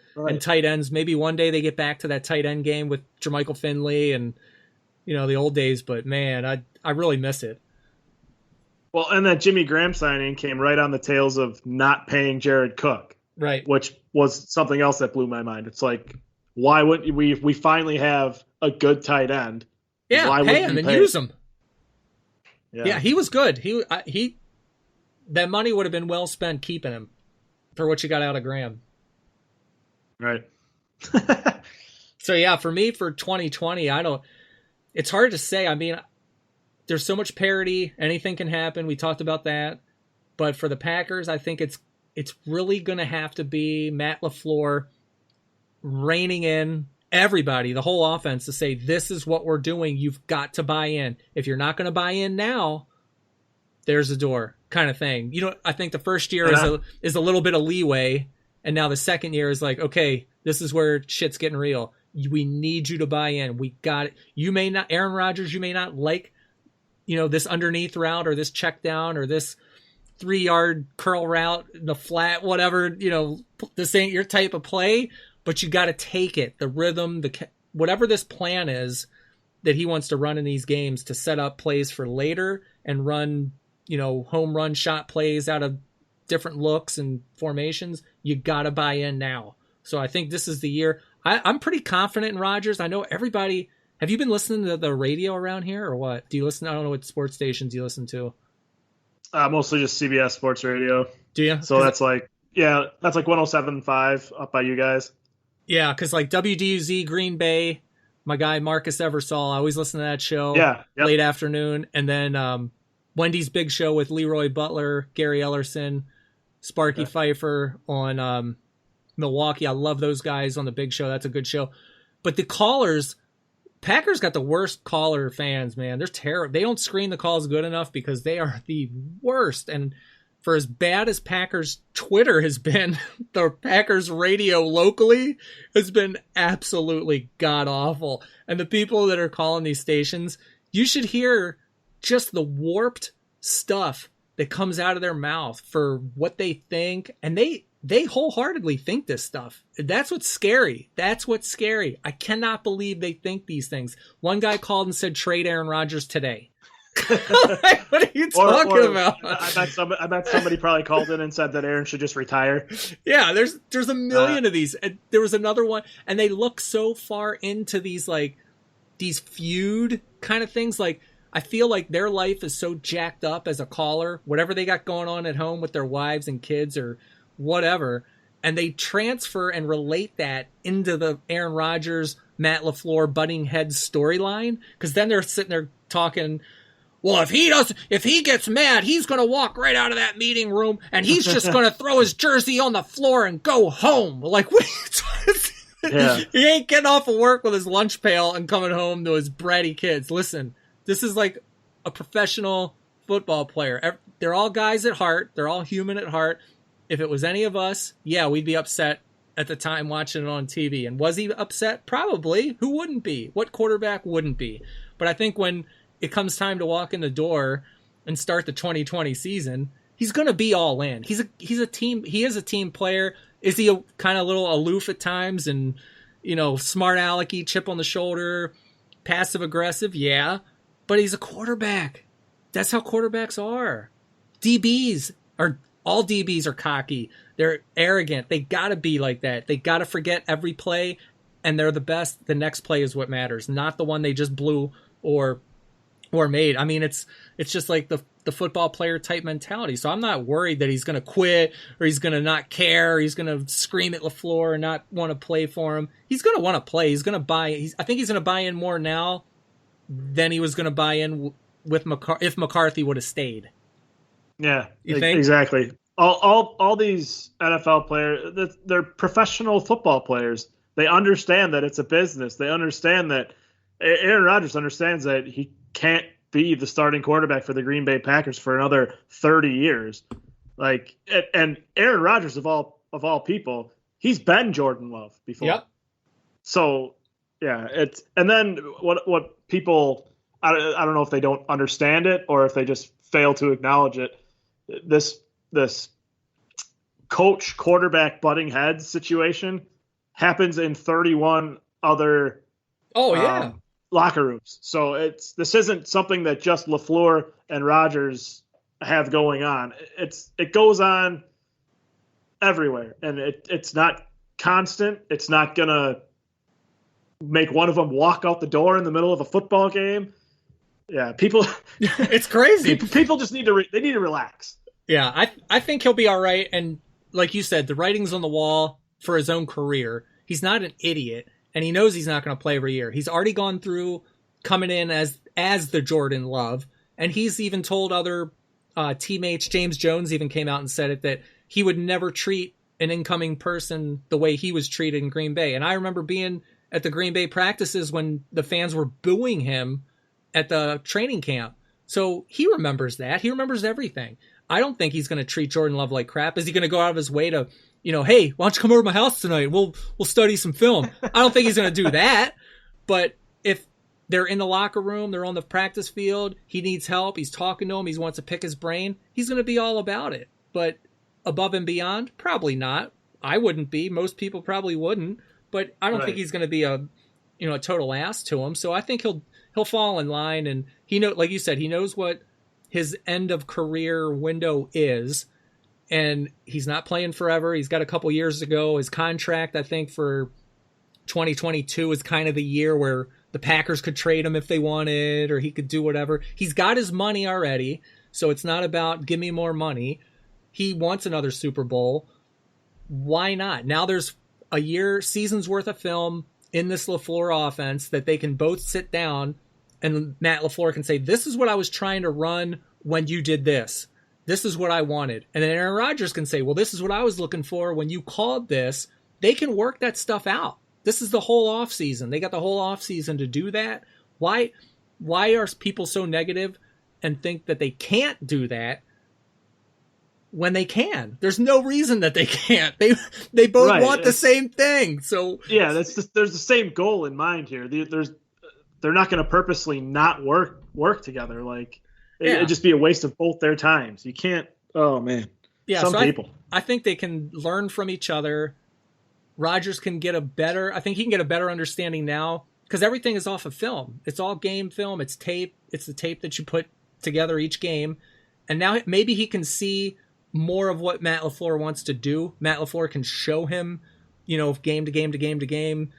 Speaker 1: tight ends, maybe one day they get back to that tight end game with Jermichael Finley and, the old days. But, man, I really miss it.
Speaker 2: Well, and that Jimmy Graham signing came right on the tails of not paying Jared Cook. Right. Which was something else that blew my mind. It's like, why wouldn't we finally have a good tight end?
Speaker 1: Yeah,
Speaker 2: why
Speaker 1: pay him and use him. Yeah, he was good. He that money would have been well spent keeping him for what you got out of Graham.
Speaker 2: Right.
Speaker 1: So, yeah, for me, for 2020, it's hard to say. I mean, there's so much parity. Anything can happen. We talked about that. But for the Packers, I think it's really going to have to be Matt LaFleur reining in everybody, the whole offense, to say, this is what we're doing. You've got to buy in. If you're not going to buy in now, there's a door kind of thing. I think the first year is a little bit of leeway. And now the second year is like, okay, this is where shit's getting real. We need you to buy in. We got it. You may not, Aaron Rodgers, you may not like, this underneath route or this check down or this 3-yard curl route, the flat, whatever, this ain't your type of play, but you got to take it. The rhythm, whatever this plan is that he wants to run in these games to set up plays for later and run, home run shot plays out of different looks and formations, you got to buy in now. So I think this is the year. I'm pretty confident in Rodgers. I know everybody. Have you been listening to the radio around here or what? Do you listen? I don't know what sports stations you listen to.
Speaker 2: Mostly just CBS Sports Radio.
Speaker 1: Do you?
Speaker 2: So that's like 107.5 up by you guys.
Speaker 1: Yeah, because like WDUZ Green Bay, my guy Marcus Eversole, I always listen to that show.
Speaker 2: Yeah. Yep.
Speaker 1: Late afternoon. And then Wendy's Big Show with Leroy Butler, Gary Ellerson, Sparky Pfeiffer on Milwaukee. I love those guys on the Big Show. That's a good show. But the callers, Packers got the worst caller fans, man. They're terrible. They don't screen the calls good enough because they are the worst. And for as bad as Packers Twitter has been, the Packers radio locally has been absolutely god-awful. And the people that are calling these stations, you should hear just the warped stuff that comes out of their mouth for what they think. And they wholeheartedly think this stuff. That's what's scary. I cannot believe they think these things. One guy called and said, trade Aaron Rodgers today. What are you talking about?
Speaker 2: I bet somebody probably called in and said that Aaron should just retire.
Speaker 1: Yeah, there's a million of these. And there was another one, and they look so far into these feud kind of things. Like, I feel like their life is so jacked up as a caller, whatever they got going on at home with their wives and kids or whatever, and they transfer and relate that into the Aaron Rodgers, Matt LaFleur butting heads storyline, because then they're sitting there talking, well, if he gets mad, he's going to walk right out of that meeting room and he's just going to throw his jersey on the floor and go home. Like, what? He ain't getting off of work with his lunch pail and coming home to his bratty kids. Listen, this is like a professional football player. They're all guys at heart. They're all human at heart. If it was any of us, we'd be upset at the time watching it on TV. And was he upset? Probably. Who wouldn't be? What quarterback wouldn't be? But I think when it comes time to walk in the door and start the 2020 season, he's going to be all in. He is a team player. Is he kind of a little aloof at times and, smart alecky, chip on the shoulder, passive aggressive? Yeah. But he's a quarterback. That's how quarterbacks are. All DBs are cocky. They're arrogant. They got to be like that. They got to forget every play, and they're the best. The next play is what matters, not the one they just blew or made. I mean, it's just like the football player type mentality. So I'm not worried that he's going to quit or he's going to not care or he's going to scream at LaFleur and not want to play for him. He's going to want to play. He's going to buy. I think he's going to buy in more now than he was going to buy in with if McCarthy would have stayed.
Speaker 2: Yeah,
Speaker 1: you think?
Speaker 2: Exactly. All these NFL players, they're professional football players. They understand that it's a business. They understand that Aaron Rodgers understands that he can't be the starting quarterback for the Green Bay Packers for another 30 years. Like, and Aaron Rodgers of all people, he's been Jordan Love before.
Speaker 1: Yep. So
Speaker 2: yeah, and then what people, I don't know if they don't understand it or if they just fail to acknowledge it. This coach quarterback butting heads situation happens in 31 other locker rooms. So this isn't something that just LaFleur and Rodgers have going on. It goes on everywhere, and it's not constant. It's not gonna make one of them walk out the door in the middle of a football game. Yeah, people.
Speaker 1: It's crazy.
Speaker 2: People just need to relax.
Speaker 1: Yeah, I think he'll be all right. And like you said, the writing's on the wall for his own career. He's not an idiot, and he knows he's not going to play every year. He's already gone through coming in as the Jordan Love, and he's even told other teammates, James Jones even came out and said it, that he would never treat an incoming person the way he was treated in Green Bay. And I remember being at the Green Bay practices when the fans were booing him at the training camp. So he remembers that. He remembers everything. I don't think he's going to treat Jordan Love like crap. Is he going to go out of his way to, hey, why don't you come over to my house tonight? We'll study some film. I don't think he's going to do that. But if they're in the locker room, they're on the practice field, he needs help, he's talking to him, he wants to pick his brain, he's going to be all about it. But above and beyond, probably not. I wouldn't be. Most people probably wouldn't. But I don't think he's going to be a total ass to him. So I think he'll fall in line, and like you said, he knows what his end of career window is, and he's not playing forever. He's got a couple years to go. His contract, I think, for 2022 is kind of the year where the Packers could trade him if they wanted, or he could do whatever. He's got his money already, so it's not about give me more money. He wants another Super Bowl. Why not? Now there's a season's worth of film in this LaFleur offense that they can both sit down and Matt LaFleur can say, this is what I was trying to run when you did this. This is what I wanted. And then Aaron Rodgers can say, well, this is what I was looking for when you called this. They can work that stuff out. This is the whole offseason. They got the whole offseason to do that. Why are people so negative and think that they can't do that when they can? There's no reason that they can't. They both want the same thing. So
Speaker 2: yeah, there's the same goal in mind here. They're not going to purposely not work together. Like it'd just be a waste of both their times. You can't. Oh man.
Speaker 1: Yeah.
Speaker 2: Some people.
Speaker 1: I think they can learn from each other. Rodgers can get I think he can get a better understanding now because everything is off of film. It's all game film. It's tape. It's the tape that you put together each game. And now maybe he can see more of what Matt LaFleur wants to do. Matt LaFleur can show him, game to game to game to game,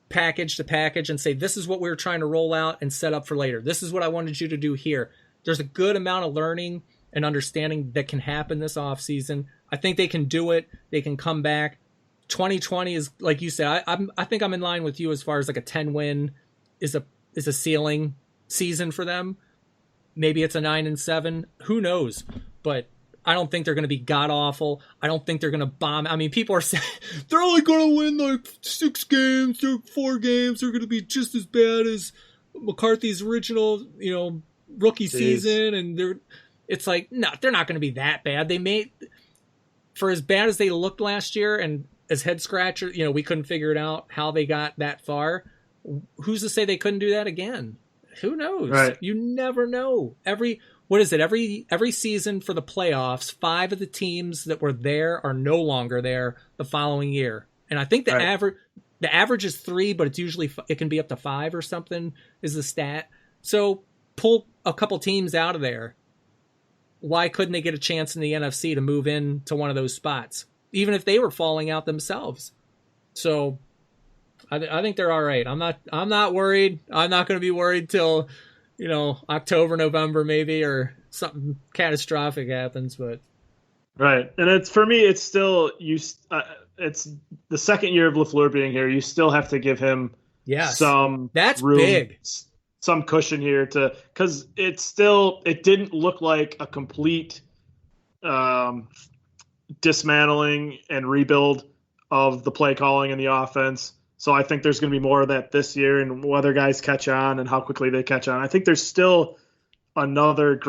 Speaker 1: package to package, and say, this is what we were trying to roll out and set up for later. This is what I wanted you to do here. There's a good amount of learning and understanding that can happen this offseason. I think they can do it. They can come back. 2020 is, like you said, I think I'm in line with you as far as like a 10-win is a ceiling season for them. Maybe it's a 9-7. Who knows? But I don't think they're going to be god-awful. I don't think they're going to bomb. I mean, people are saying they're only going to win like 6 games, 4 games. They're going to be just as bad as McCarthy's original, rookie season. And it's like, no, they're not going to be that bad. For as bad as they looked last year and as head scratcher, we couldn't figure it out how they got that far. Who's to say they couldn't do that again? Who knows? Right. You never know. Every season for the playoffs, 5 of the teams that were there are no longer there the following year. And I think the average is 3, but it's usually it can be up to 5 or something is the stat. So pull a couple teams out of there. Why couldn't they get a chance in the NFC to move in to one of those spots, even if they were falling out themselves? So I think they're all right. I'm not worried. I'm not going to be worried till October, November maybe, or something catastrophic happens. But
Speaker 2: right, and for me, it's still it's the second year of LaFleur being here. You still have to give him some
Speaker 1: that's
Speaker 2: room,
Speaker 1: big,
Speaker 2: some cushion here because it didn't look like a complete dismantling and rebuild of the play calling and the offense. So I think there's going to be more of that this year, and whether guys catch on and how quickly they catch on. I think there's still another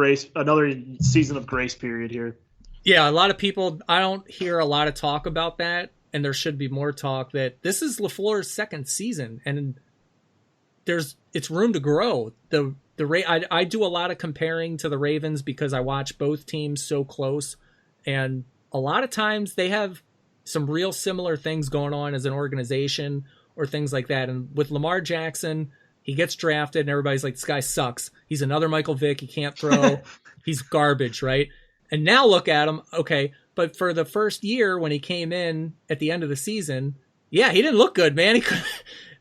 Speaker 2: season of grace period here.
Speaker 1: Yeah, a lot of people, I don't hear a lot of talk about that, and there should be more talk that this is LaFleur's second season, and it's room to grow. I do a lot of comparing to the Ravens because I watch both teams so close, and a lot of times they have some real similar things going on as an organization or things like that. And with Lamar Jackson, he gets drafted and everybody's like, this guy sucks. He's another Michael Vick. He can't throw. He's garbage, right? And now look at him. Okay. But for the first year when he came in at the end of the season, yeah, he didn't look good, man.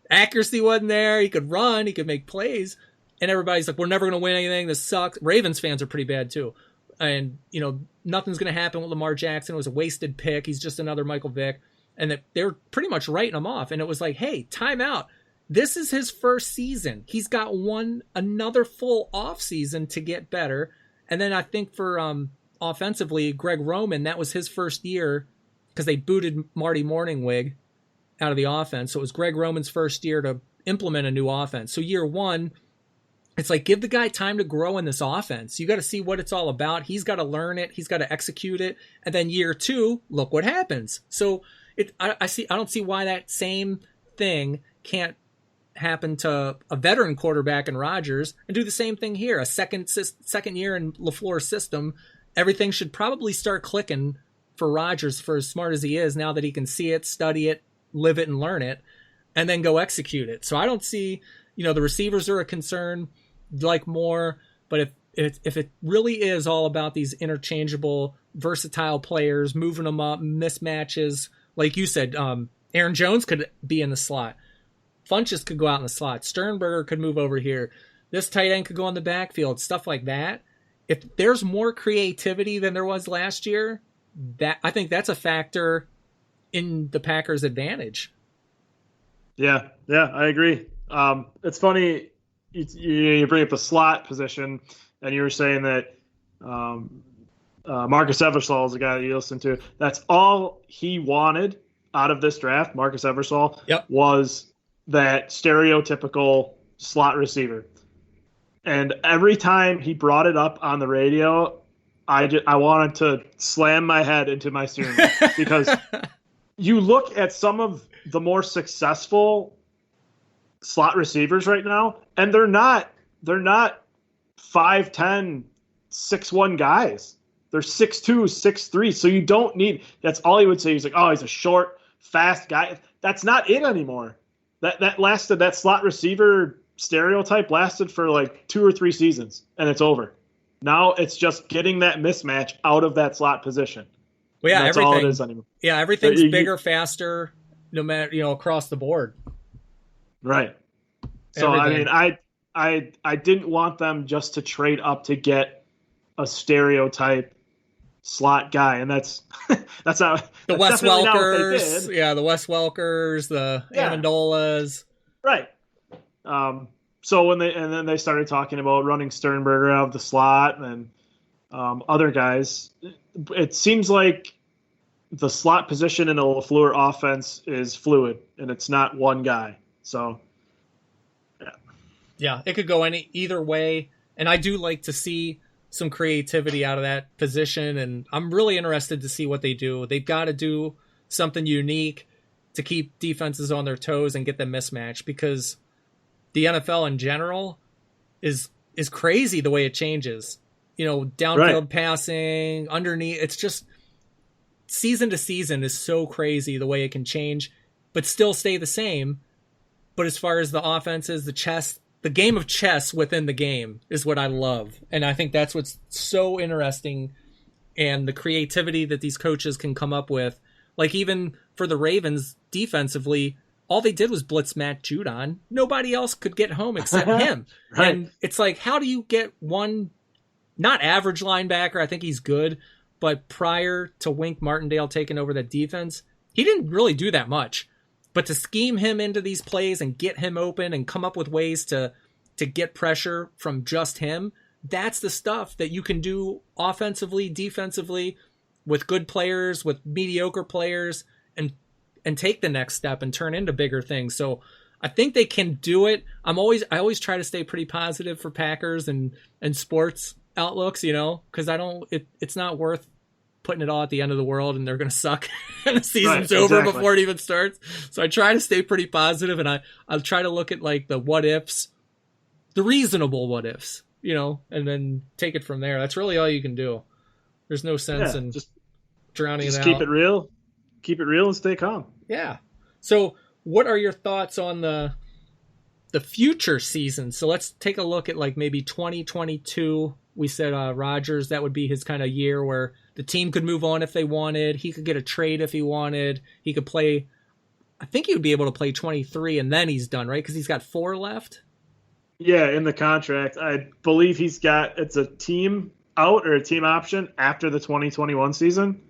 Speaker 1: Accuracy wasn't there. He could run. He could make plays. And everybody's like, we're never going to win anything. This sucks. Ravens fans are pretty bad too. And, nothing's going to happen with Lamar Jackson. It was a wasted pick. He's just another Michael Vick. And that they're pretty much writing him off. And it was like, hey, time out. This is his first season. He's got another full off season to get better. And then I think for offensively, Greg Roman, that was his first year because they booted Marty Morningwig out of the offense. So it was Greg Roman's first year to implement a new offense. So year one, it's like, give the guy time to grow in this offense. You got to see what it's all about. He's got to learn it. He's got to execute it. And then year two, look what happens. So I don't see why that same thing can't happen to a veteran quarterback in Rodgers and do the same thing here. A second year in LaFleur's system, everything should probably start clicking for Rodgers, for as smart as he is, now that he can see it, study it, live it, and learn it, and then go execute it. So I don't see, the receivers are a concern, like more, but if it really is all about these interchangeable, versatile players, moving them up, mismatches, like you said, Aaron Jones could be in the slot. Funchess could go out in the slot. Sternberger could move over here. This tight end could go in the backfield, stuff like that. If there's more creativity than there was last year, I think that's a factor in the Packers' advantage.
Speaker 2: Yeah, I agree. It's funny, you bring up the slot position, and you were saying that Marcus Eversole is the guy that you listen to. That's all he wanted out of this draft, Marcus Eversole, was that stereotypical slot receiver. And every time he brought it up on the radio, I wanted to slam my head into my steering wheel because you look at some of the more successful slot receivers right now, and they're not 5'10", 6'1" guys. They're 6'2", 6'3". So you don't need. That's all he would say. He's like, oh, he's a short, fast guy. That's not it anymore. That slot receiver stereotype lasted for like 2 or 3 seasons, and it's over. Now it's just getting that mismatch out of that slot position.
Speaker 1: Well, yeah,
Speaker 2: that's
Speaker 1: everything.
Speaker 2: all it is anymore.
Speaker 1: Yeah, everything's bigger, faster, no matter across the board.
Speaker 2: Right. So everything. I mean, I didn't want them just to trade up to get a stereotype slot guy, and that's not
Speaker 1: the
Speaker 2: that's
Speaker 1: Wes
Speaker 2: definitely not what they
Speaker 1: Welkers.
Speaker 2: did.
Speaker 1: Yeah, the Wes Welkers, the Amendolas.
Speaker 2: Right. So then they started talking about running Sternberger out of the slot and other guys. It seems like the slot position in a LaFleur offense is fluid, and it's not one guy. So,
Speaker 1: yeah, it could go either way. And I do like to see some creativity out of that position, and I'm really interested to see what they do. They've got to do something unique to keep defenses on their toes and get them mismatched, because the NFL in general is crazy the way it changes. Downfield passing, underneath. It's just season to season is so crazy the way it can change, but still stay the same. But as far as the offenses, the game of chess within the game is what I love. And I think that's what's so interesting, and the creativity that these coaches can come up with. Like even for the Ravens defensively, all they did was blitz Matt Judon. Nobody else could get home except him.
Speaker 2: Right.
Speaker 1: And it's like, how do you get one, not average linebacker, I think he's good, but prior to Wink Martindale taking over that defense, he didn't really do that much. But to scheme him into these plays and get him open and come up with ways to get pressure from just him, that's the stuff that you can do offensively, defensively, with good players, with mediocre players, and take the next step and turn into bigger things. So I think they can do it. I always try to stay pretty positive for Packers and sports outlooks, because it's not worth putting it all at the end of the world and they're going to suck and the season's over before it even starts. So I try to stay pretty positive, and I'll try to look at like the what ifs, the reasonable what ifs, and then take it from there. That's really all you can do. There's no sense in just drowning it out.
Speaker 2: Keep it real and stay calm.
Speaker 1: Yeah. So what are your thoughts on the future season? So let's take a look at like maybe 2022. We said Rodgers, that would be his kind of year where the team could move on if they wanted. He could get a trade if he wanted. He could play, I think he would be able to play 23 and then he's done, right? Because he's got 4 left.
Speaker 2: Yeah, in the contract. I believe it's a team out or a team option after the 2021 season.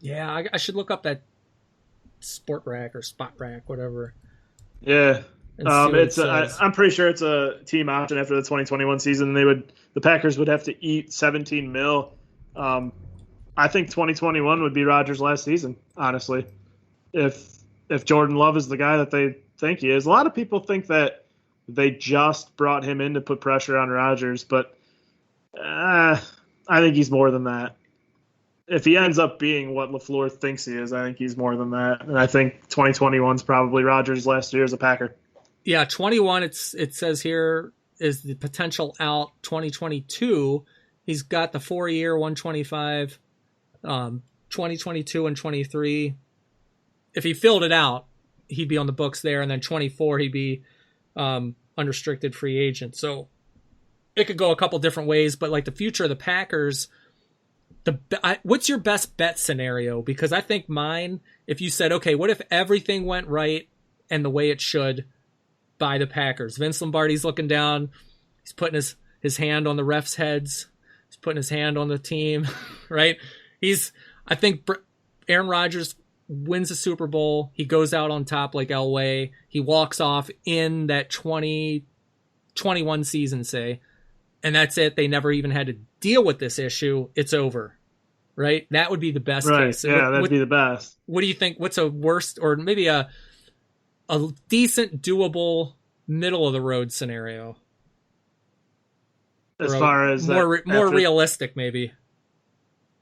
Speaker 1: Yeah, I should look up that Sport Rack or Spot Rack, whatever.
Speaker 2: Yeah.
Speaker 1: and see what it
Speaker 2: It's
Speaker 1: says.
Speaker 2: I'm pretty sure it's a team option after the 2021 season. The Packers would have to eat 17 mil. I think 2021 would be Rodgers' last season, honestly. If Jordan Love is the guy that they think he is. A lot of people think that they just brought him in to put pressure on Rodgers, but I think he's more than that. If he ends up being what LaFleur thinks he is, I think he's more than that. And I think 2021 is probably Rodgers' last year as a Packer.
Speaker 1: Yeah, 21, it says here, is the potential out. 2022, he's got the 4-year, 125, 2022 and 23. If he filled it out, he'd be on the books there. And then 24, he'd be unrestricted free agent. So it could go a couple different ways, but like the future of the Packers, what's your best bet scenario? Because I think mine, if you said, okay, what if everything went right and the way it should by the Packers? Vince Lombardi's looking down. He's putting his hand on the refs' heads. He's putting his hand on the team, right? I think Aaron Rodgers wins the Super Bowl. He goes out on top like Elway. He walks off in that 2021 season, say, and that's it. They never even had to deal with this issue. It's over, right? That would be the best case.
Speaker 2: Yeah, that'd be the best.
Speaker 1: What do you think? What's a worst, or maybe a decent, doable, middle of the road scenario?
Speaker 2: As far as
Speaker 1: more realistic, maybe.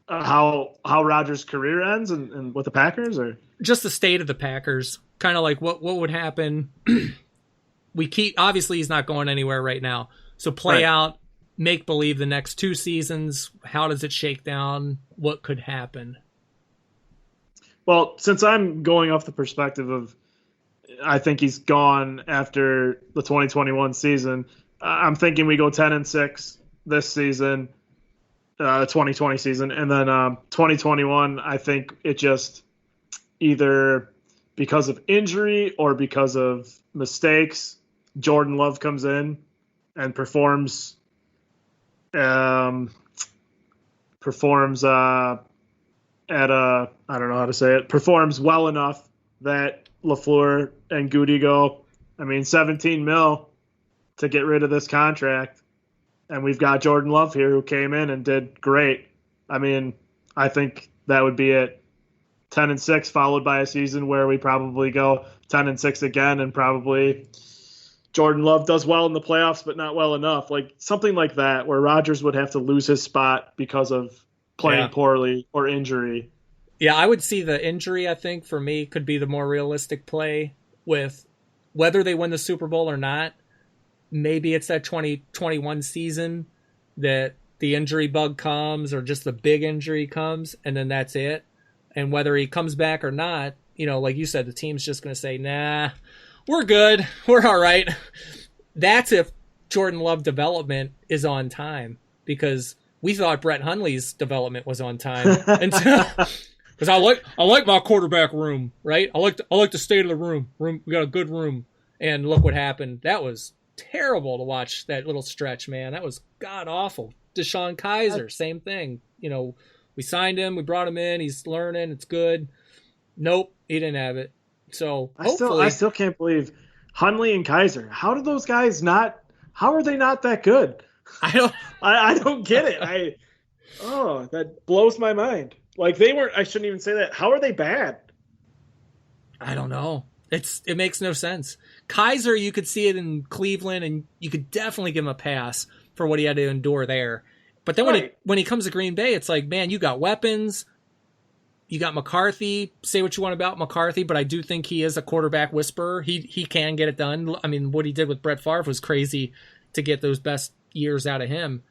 Speaker 2: How Rodgers' career ends and with the Packers, or
Speaker 1: just the state of the Packers, kind of like what would happen. Obviously he's not going anywhere right now, so play out, make believe the next 2 seasons. How does it shake down? What could happen?
Speaker 2: Well, since I'm going off the perspective of, I think he's gone after the 2021 season. I'm thinking we go 10-6 this season, 2020 season, and then 2021. I think it just either because of injury or because of mistakes, Jordan Love comes in and performs at a, I don't know how to say it, performs well enough that LaFleur and Goody go, 17 mil to get rid of this contract. And we've got Jordan Love here who came in and did great. I think that would be it. 10-6 followed by a season where we probably go 10-6 again, and probably Jordan Love does well in the playoffs, but not well enough. Like something like that, where Rodgers would have to lose his spot because of playing poorly or injury.
Speaker 1: Yeah, I would see the injury, I think, for me, could be the more realistic play with whether they win the Super Bowl or not. Maybe it's that 2021 season that the injury bug comes, or just the big injury comes, and then that's it. And whether he comes back or not, like you said, the team's just going to say, nah, we're good. We're all right. That's if Jordan Love development is on time, because we thought Brett Hundley's development was on time. Because I like my quarterback room, right? I like the state of the room. We got a good room. And look what happened. That was terrible to watch, that little stretch, man. That was god awful. Deshaun Kaiser, same thing. We signed him, we brought him in, he's learning, it's good. Nope, he didn't have it. So
Speaker 2: I still can't believe Hundley and Kaiser. How are they not that good? I don't get it. That blows my mind. Like I shouldn't even say that. How are they bad?
Speaker 1: I don't know. It makes no sense. Kaiser, you could see it in Cleveland, and you could definitely give him a pass for what he had to endure there. But then when he comes to Green Bay, it's like, man, you got weapons. You got McCarthy. Say what you want about McCarthy, but I do think he is a quarterback whisperer. He can get it done. What he did with Brett Favre was crazy to get those best years out of him.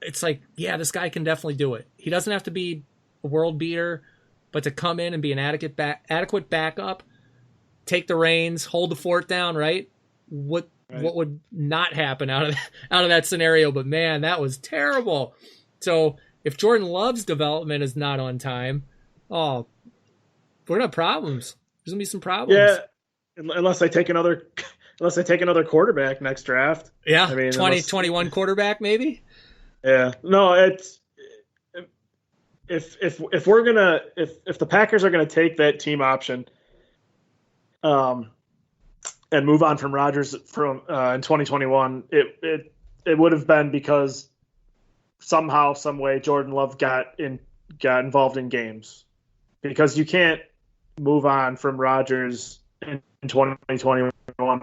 Speaker 1: It's like, yeah, this guy can definitely do it. He doesn't have to be a world beater, but to come in and be an adequate backup, take the reins, hold the fort down, right? What would not happen out of that scenario? But man, that was terrible. So if Jordan Love's development is not on time, we're gonna have problems. There's gonna be some problems.
Speaker 2: Yeah, unless I take another quarterback next draft.
Speaker 1: Yeah, 2021 quarterback maybe.
Speaker 2: Yeah, no, it's if the Packers are gonna take that team option, and move on from Rodgers from in 2021, it would have been because somehow, some way, Jordan Love got involved in games, because you can't move on from Rodgers in 2021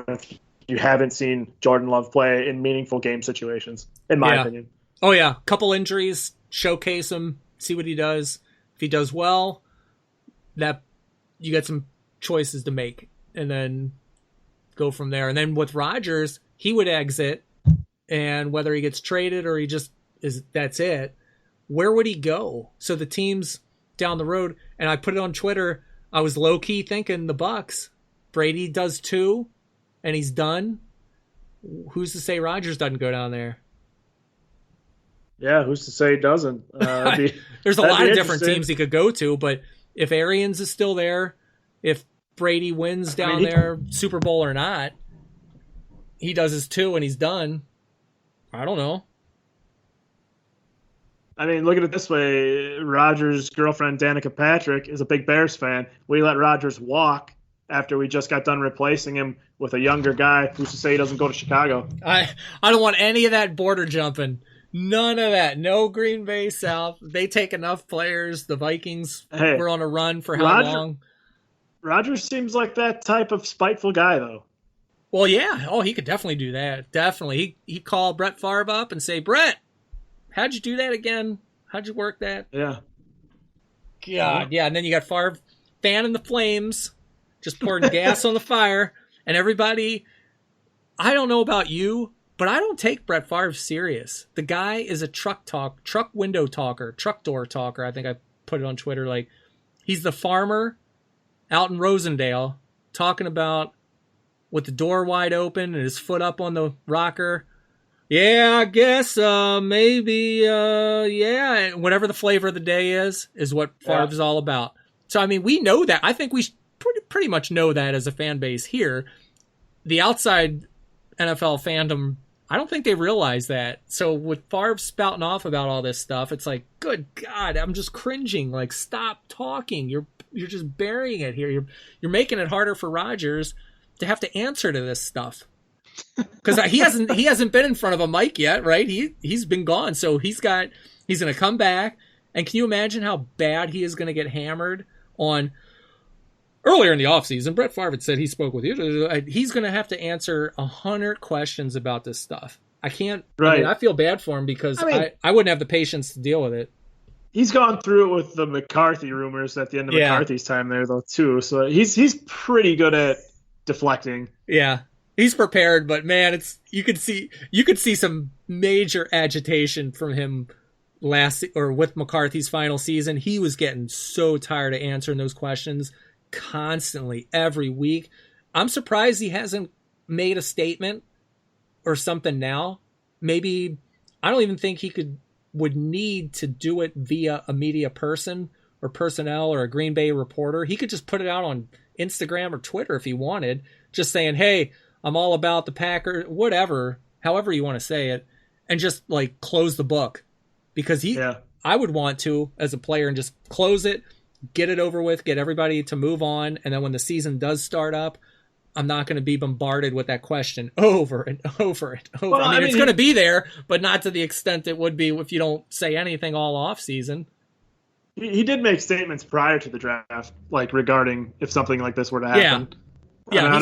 Speaker 2: if you haven't seen Jordan Love play in meaningful game situations, in my opinion.
Speaker 1: Oh yeah, couple injuries, showcase him, see what he does. If he does well, that you got some choices to make, and then go from there. And then with Rodgers, he would exit, and whether he gets traded or he just that's it. Where would he go? So the teams down the road, and I put it on Twitter, I was low key thinking the Bucks. Brady does 2, and he's done. Who's to say Rodgers doesn't go down there?
Speaker 2: Yeah, who's to say he doesn't?
Speaker 1: There's a lot of different teams he could go to, but if Arians is still there, if Brady wins down there, Super Bowl or not, he does his 2 and he's done. I don't know.
Speaker 2: I mean, look at it this way. Rodgers' girlfriend, Danica Patrick, is a big Bears fan. We let Rodgers walk after we just got done replacing him with a younger guy. Who's to say he doesn't go to Chicago?
Speaker 1: I don't want any of that border jumping. None of that. No Green Bay South. They take enough players. The Vikings were on a run for how long?
Speaker 2: Rodgers seems like that type of spiteful guy, though.
Speaker 1: Well, yeah. Oh, he could definitely do that. Definitely. He called Brett Favre up and say, Brett, how'd you do that again? How'd you work that?
Speaker 2: Yeah.
Speaker 1: God, yeah. And then you got Favre fanning the flames, just pouring gas on the fire. And everybody, I don't know about you, but I don't take Brett Favre serious. The guy is a truck window talker, truck door talker. I think I put it on Twitter. Like, he's the farmer out in Rosendale talking about with the door wide open and his foot up on the rocker. Yeah, I guess maybe, yeah. Whatever the flavor of the day is what Favre's all about. So, I mean, we know that. I think we pretty much know that as a fan base here. The outside NFL fandom, I don't think they realize that. So with Favre spouting off about all this stuff, it's like, good God, I'm just cringing. Like, stop talking. You're just burying it here. You're making it harder for Rodgers to have to answer to this stuff. Because he hasn't been in front of a mic yet, right? He's been gone, so he's going to come back. And can you imagine how bad he is going to get hammered on? Earlier in the offseason, Brett Favre had said he spoke with you. He's going to have to answer 100 questions about this stuff. I can't. Right. I mean, I feel bad for him because I wouldn't have the patience to deal with it.
Speaker 2: He's gone through it with the McCarthy rumors at the end of McCarthy's time there, though, too. So he's pretty good at deflecting.
Speaker 1: Yeah. He's prepared, but man, you could see some major agitation from him with McCarthy's final season. He was getting so tired of answering those questions constantly every week. I'm surprised he hasn't made a statement or something now. Maybe I don't even think he would need to do it via a media person or personnel or a Green Bay reporter. He could just put it out on Instagram or Twitter if he wanted, just saying, hey, I'm all about the Packers, whatever, however you want to say it, and just like close the book. Because I would want to, as a player, and just close it, get it over with, get everybody to move on, and then when the season does start up, I'm not going to be bombarded with that question over and over and over. Well, I mean, it's going to be there, but not to the extent it would be if you don't say anything all off season.
Speaker 2: He did make statements prior to the draft, like regarding if something like this were to happen. Yeah. I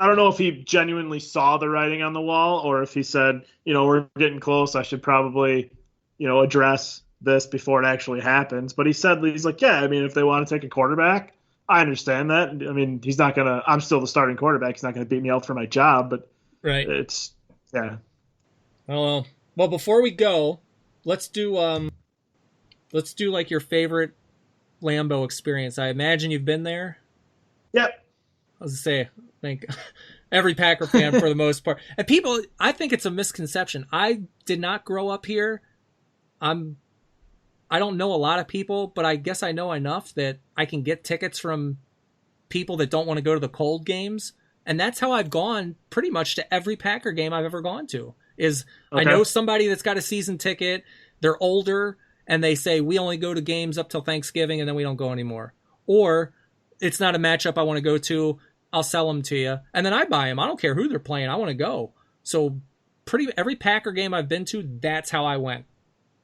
Speaker 2: don't know if he genuinely saw the writing on the wall, or if he said, we're getting close, I should probably, address this before it actually happens. But he's like, yeah, I mean, if they want to take a quarterback, I understand that. I mean, I'm still the starting quarterback. He's not going to beat me out for my job, but
Speaker 1: right.
Speaker 2: It's, yeah.
Speaker 1: Well, before we go, let's do like your favorite Lambeau experience. I imagine you've been there.
Speaker 2: Yep.
Speaker 1: I was going to say, I think every Packer fan for the most part. And people, I think it's a misconception. I did not grow up here. I don't know a lot of people, but I guess I know enough that I can get tickets from people that don't want to go to the cold games. And that's how I've gone pretty much to every Packer game I've ever gone to. I know somebody that's got a season ticket. They're older, and they say, we only go to games up till Thanksgiving, and then we don't go anymore. Or it's not a matchup I want to go to. I'll sell them to you. And then I buy them. I don't care who they're playing. I want to go. So every Packer game I've been to, that's how I went.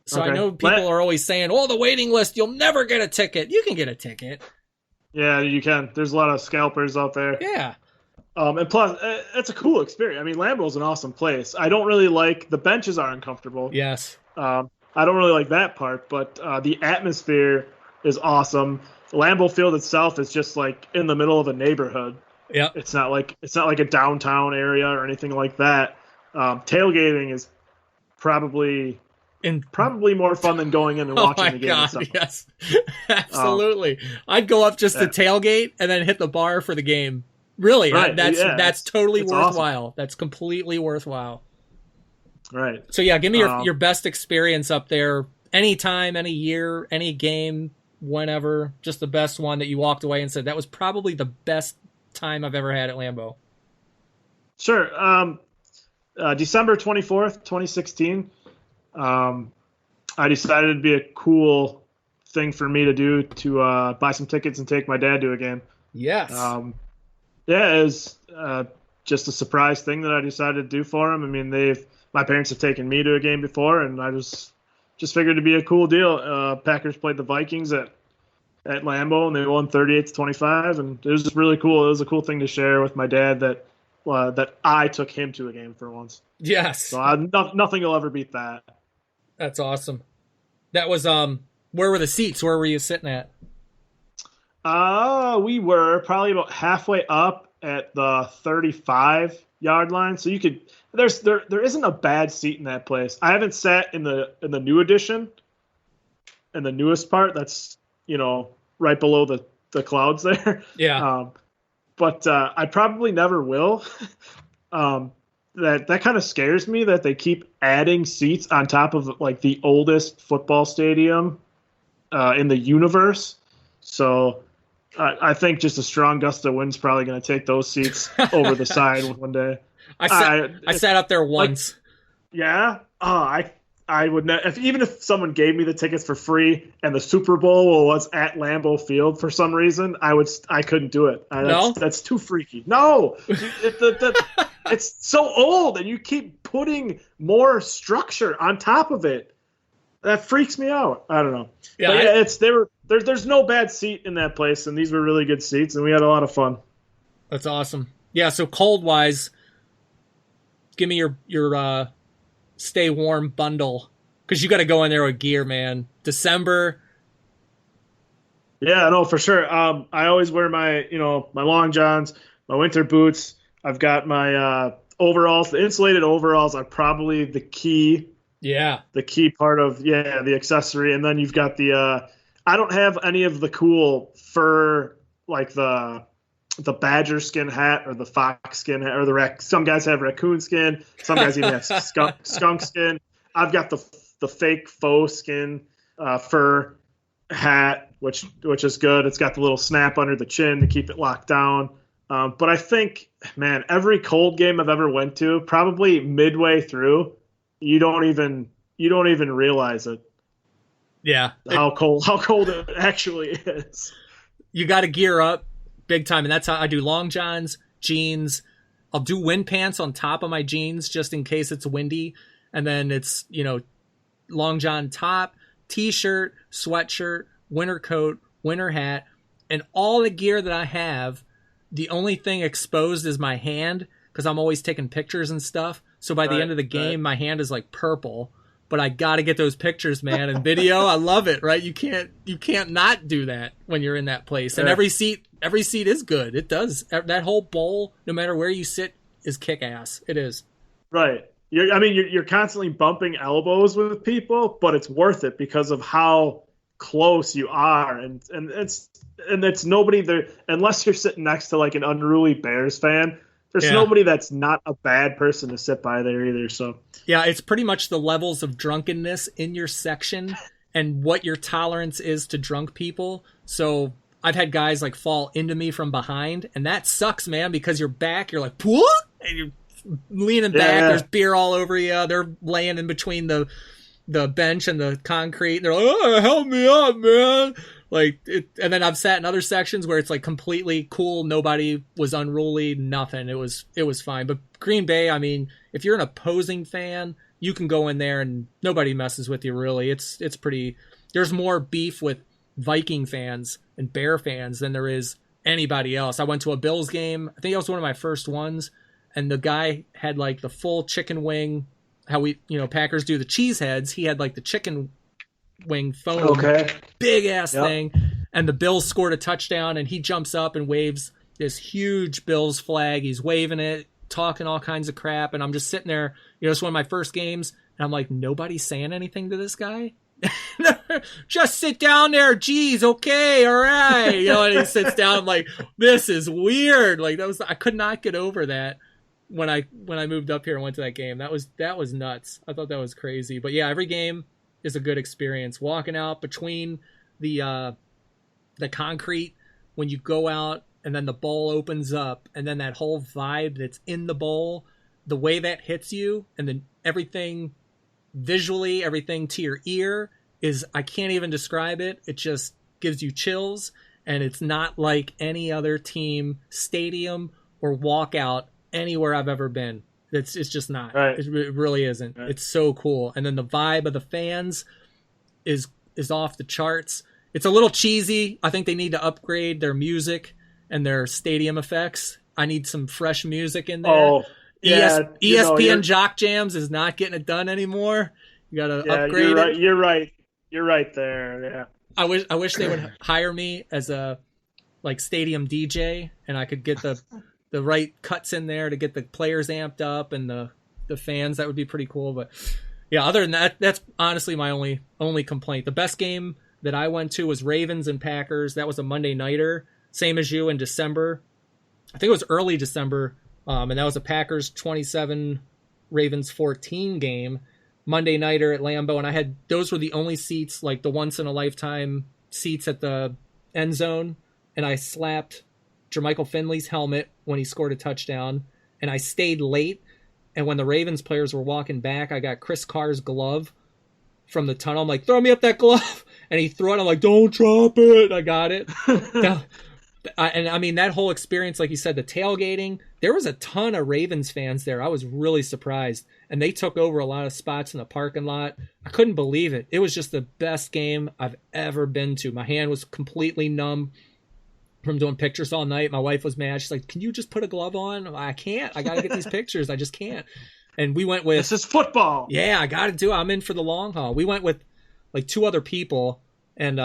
Speaker 1: So I know people are always saying, oh, the waiting list, you'll never get a ticket. You can get a ticket.
Speaker 2: Yeah, you can. There's a lot of scalpers out there.
Speaker 1: Yeah.
Speaker 2: And plus, it's a cool experience. I mean, Lambeau's an awesome place. I don't really like the benches are uncomfortable.
Speaker 1: Yes.
Speaker 2: I don't really like that part, but the atmosphere is awesome. Lambeau Field itself is just like in the middle of a neighborhood.
Speaker 1: Yeah.
Speaker 2: It's not like a downtown area or anything like that. Tailgating is probably more fun than going in and watching the game.
Speaker 1: Oh my God, yes. Absolutely. I'd go up just to tailgate and then hit the bar for the game. Really,
Speaker 2: right.
Speaker 1: That's totally worthwhile.
Speaker 2: Awesome.
Speaker 1: That's completely worthwhile.
Speaker 2: Right.
Speaker 1: So yeah, give me your best experience up there. Anytime, any year, any game, whenever. Just the best one that you walked away and said, that was probably the best time I've ever had at Lambeau.
Speaker 2: Sure. December 24th, 2016. I decided it'd be a cool thing for me to do to buy some tickets and take my dad to a game.
Speaker 1: Yes.
Speaker 2: Yeah, it was just a surprise thing that I decided to do for him. I mean, my parents have taken me to a game before, and I just figured it'd be a cool deal. Packers played the Vikings at Lambeau, and they won 38-25, and it was just really cool. It was a cool thing to share with my dad that I took him to a game for once.
Speaker 1: Yes.
Speaker 2: So nothing will ever beat that.
Speaker 1: That's awesome. That was where were the seats? Where were you sitting at?
Speaker 2: We were probably about halfway up at the 35-yard line. So you could there isn't a bad seat in that place. I haven't sat in the new edition, in the newest part. That's right below the clouds there.
Speaker 1: Yeah.
Speaker 2: But I probably never will. That kind of scares me that they keep adding seats on top of like the oldest football stadium in the universe. So I think just a strong gust of wind's probably going to take those seats over the side one day.
Speaker 1: I sat up there once.
Speaker 2: Yeah. I would not, even if someone gave me the tickets for free and the Super Bowl was at Lambeau Field for some reason, I couldn't do it. That's too freaky. No, it's so old, and you keep putting more structure on top of it. That freaks me out. I don't know. Yeah, there's no bad seat in that place, and these were really good seats, and we had a lot of fun.
Speaker 1: That's awesome. Yeah. So cold wise, give me your stay warm bundle, because you got to go in there with gear, man. December.
Speaker 2: Yeah, no, for sure. I always wear my long johns, my winter boots. I've got my overalls. The insulated overalls are probably the key.
Speaker 1: Yeah. The
Speaker 2: key part of the accessory, and then you've got the. I don't have any of the cool fur, like the badger skin hat or the fox skin hat, or some guys have raccoon skin. Some guys even have skunk skin. I've got the fake faux skin fur hat, which is good. It's got the little snap under the chin to keep it locked down. But I think, man, every cold game I've ever went to, probably midway through, you don't even realize it.
Speaker 1: Yeah.
Speaker 2: How cold it actually is.
Speaker 1: You got to gear up big time, and that's how I do long johns, jeans. I'll do wind pants on top of my jeans just in case it's windy, and then it's long john top, t-shirt, sweatshirt, winter coat, winter hat, and all the gear that I have. The only thing exposed is my hand, because I'm always taking pictures and stuff. So by the end of the game, my hand is like purple. But I got to get those pictures, man, and video. I love it, right? You can't not do that when you're in that place. And every seat is good. It does. That whole bowl, no matter where you sit, is kick ass. It is. Right.
Speaker 2: You're constantly bumping elbows with people, but it's worth it because of how close you are, and it's nobody there unless you're sitting next to like an unruly Bears fan. There's nobody that's not a bad person to sit by there either. So
Speaker 1: yeah, it's pretty much the levels of drunkenness in your section and what your tolerance is to drunk people. So I've had guys like fall into me from behind, and that sucks, man, because you're back, you're like, what? And you're leaning back, there's beer all over you, they're laying in between the bench and the concrete, and they're like, oh, help me up, man. And then I've sat in other sections where it's like completely cool. Nobody was unruly, nothing. It was fine. But Green Bay, I mean, if you're an opposing fan, you can go in there and nobody messes with you really. It's pretty, there's more beef with Viking fans and Bear fans than there is anybody else. I went to a Bills game. I think that was one of my first ones. And the guy had like the full chicken wing, how we, Packers do the cheese heads. He had like the chicken wing foam, big ass thing. And the Bills scored a touchdown and he jumps up and waves this huge Bills flag. He's waving it, talking all kinds of crap. And I'm just sitting there, it's one of my first games. And I'm like, nobody's saying anything to this guy. Just sit down there. Geez. Okay. All right. And he sits down. I'm like, this is weird. Like I could not get over that when I moved up here and went to that game. That was nuts. I thought that was crazy. But yeah, every game is a good experience. Walking out between the concrete when you go out and then the bowl opens up and then that whole vibe that's in the bowl, the way that hits you and then everything visually, everything to your ear is, I can't even describe it. It just gives you chills, and it's not like any other team stadium or walkout anywhere I've ever been. It's just not.
Speaker 2: Right.
Speaker 1: It really isn't. Right. It's so cool. And then the vibe of the fans is off the charts. It's a little cheesy. I think they need to upgrade their music and their stadium effects. I need some fresh music in there.
Speaker 2: Oh, yeah.
Speaker 1: ESPN Jock Jams is not getting it done anymore. You got to upgrade it.
Speaker 2: You're right. You're right there. Yeah.
Speaker 1: I wish they would hire me as a stadium DJ, and I could get the right cuts in there to get the players amped up and the fans. That would be pretty cool. But yeah, other than that, that's honestly my only complaint. The best game that I went to was Ravens and Packers. That was a Monday nighter, same as you, in December. I think it was early December. And that was a Packers 27, Ravens 14 game, Monday nighter at Lambeau. And those were the only seats, like the once in a lifetime seats at the end zone. And I slapped Jermichael Finley's helmet when he scored a touchdown. And I stayed late. And when the Ravens players were walking back, I got Chris Carr's glove from the tunnel. I'm like, throw me up that glove. And he threw it. I'm like, don't drop it. I got it. And I mean, that whole experience, like you said, the tailgating, there was a ton of Ravens fans there. I was really surprised. And they took over a lot of spots in the parking lot. I couldn't believe it. It was just the best game I've ever been to. My hand was completely numb from doing pictures all night. My wife was mad. She's like, can you just put a glove on? I can't. I got to get these pictures. I just can't. And we went with...
Speaker 2: This is football.
Speaker 1: Yeah, I got to do it. I'm in for the long haul. We went with like two other people. And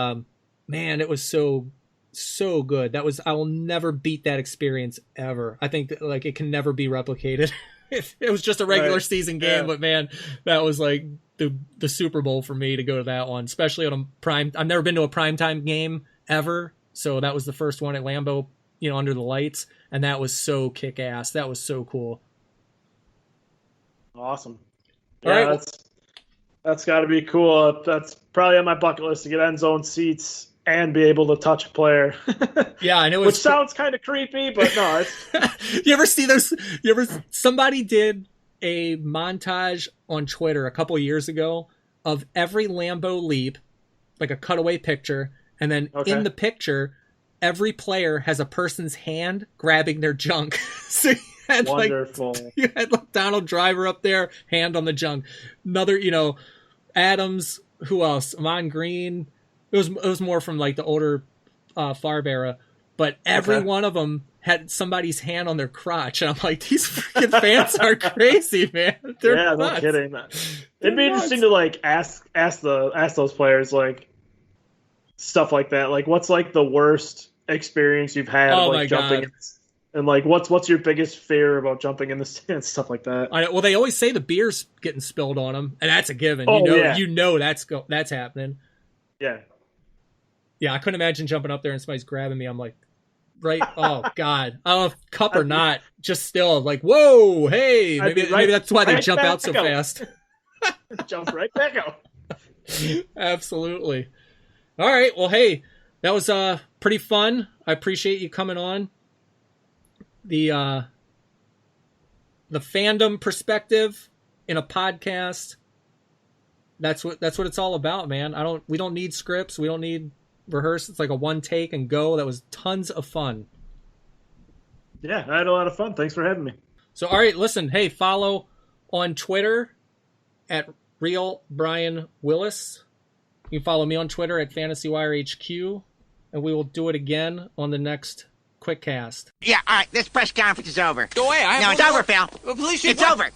Speaker 1: man, it was so good. I will never beat that experience ever. I think that, like, it can never be replicated. It was just a regular season game, but man, that was like the Super Bowl for me to go to that one, especially on a prime. I've never been to a primetime game ever. So that was the first one at Lambeau, under the lights. And that was so kick ass. That was so cool.
Speaker 2: Awesome.
Speaker 1: All right.
Speaker 2: That's gotta be cool. That's probably on my bucket list to get end zone seats and be able to touch a player.
Speaker 1: Yeah, I know.
Speaker 2: Which sounds kind of creepy, but no.
Speaker 1: You ever see those? Somebody did a montage on Twitter a couple years ago of every Lambeau leap, like a cutaway picture, and then in the picture, every player has a person's hand grabbing their junk. So you had
Speaker 2: wonderful.
Speaker 1: You had like Donald Driver up there, hand on the junk. Another, Adams. Who else? Amon Green. It was more from like the older Favre era, but every one of them had somebody's hand on their crotch, and I'm like, these freaking fans are crazy, man. They're nuts.
Speaker 2: No kidding. It'd be interesting to like ask those players like stuff like that. Like, what's like the worst experience you've had of like jumping, and like what's your biggest fear about jumping in the stands, stuff like that.
Speaker 1: Well, they always say the beer's getting spilled on them, and that's a given. That's happening.
Speaker 2: Yeah.
Speaker 1: Yeah, I couldn't imagine jumping up there and somebody's grabbing me. I'm like, right? Oh, God. I don't know if cup or not. Just still like, whoa, hey. Maybe that's why they jump out so fast.
Speaker 2: Jump right back out.
Speaker 1: Absolutely. All right. Well, hey, that was pretty fun. I appreciate you coming on. The fandom perspective in a podcast. That's what it's all about, man. We don't need scripts. We don't need rehearse. It's like a one take and go. That was tons of fun.
Speaker 2: Yeah, I had a lot of fun. Thanks for having me.
Speaker 1: So, all right, listen. Hey, follow on Twitter at Real Brian Willis. You can follow me on Twitter at FantasyWireHQ, and we will do it again on the next Quick Cast.
Speaker 3: Yeah, all right, this press conference is over.
Speaker 4: Go away.
Speaker 3: No, it's over, Phil.
Speaker 4: Well, please,
Speaker 3: It's over.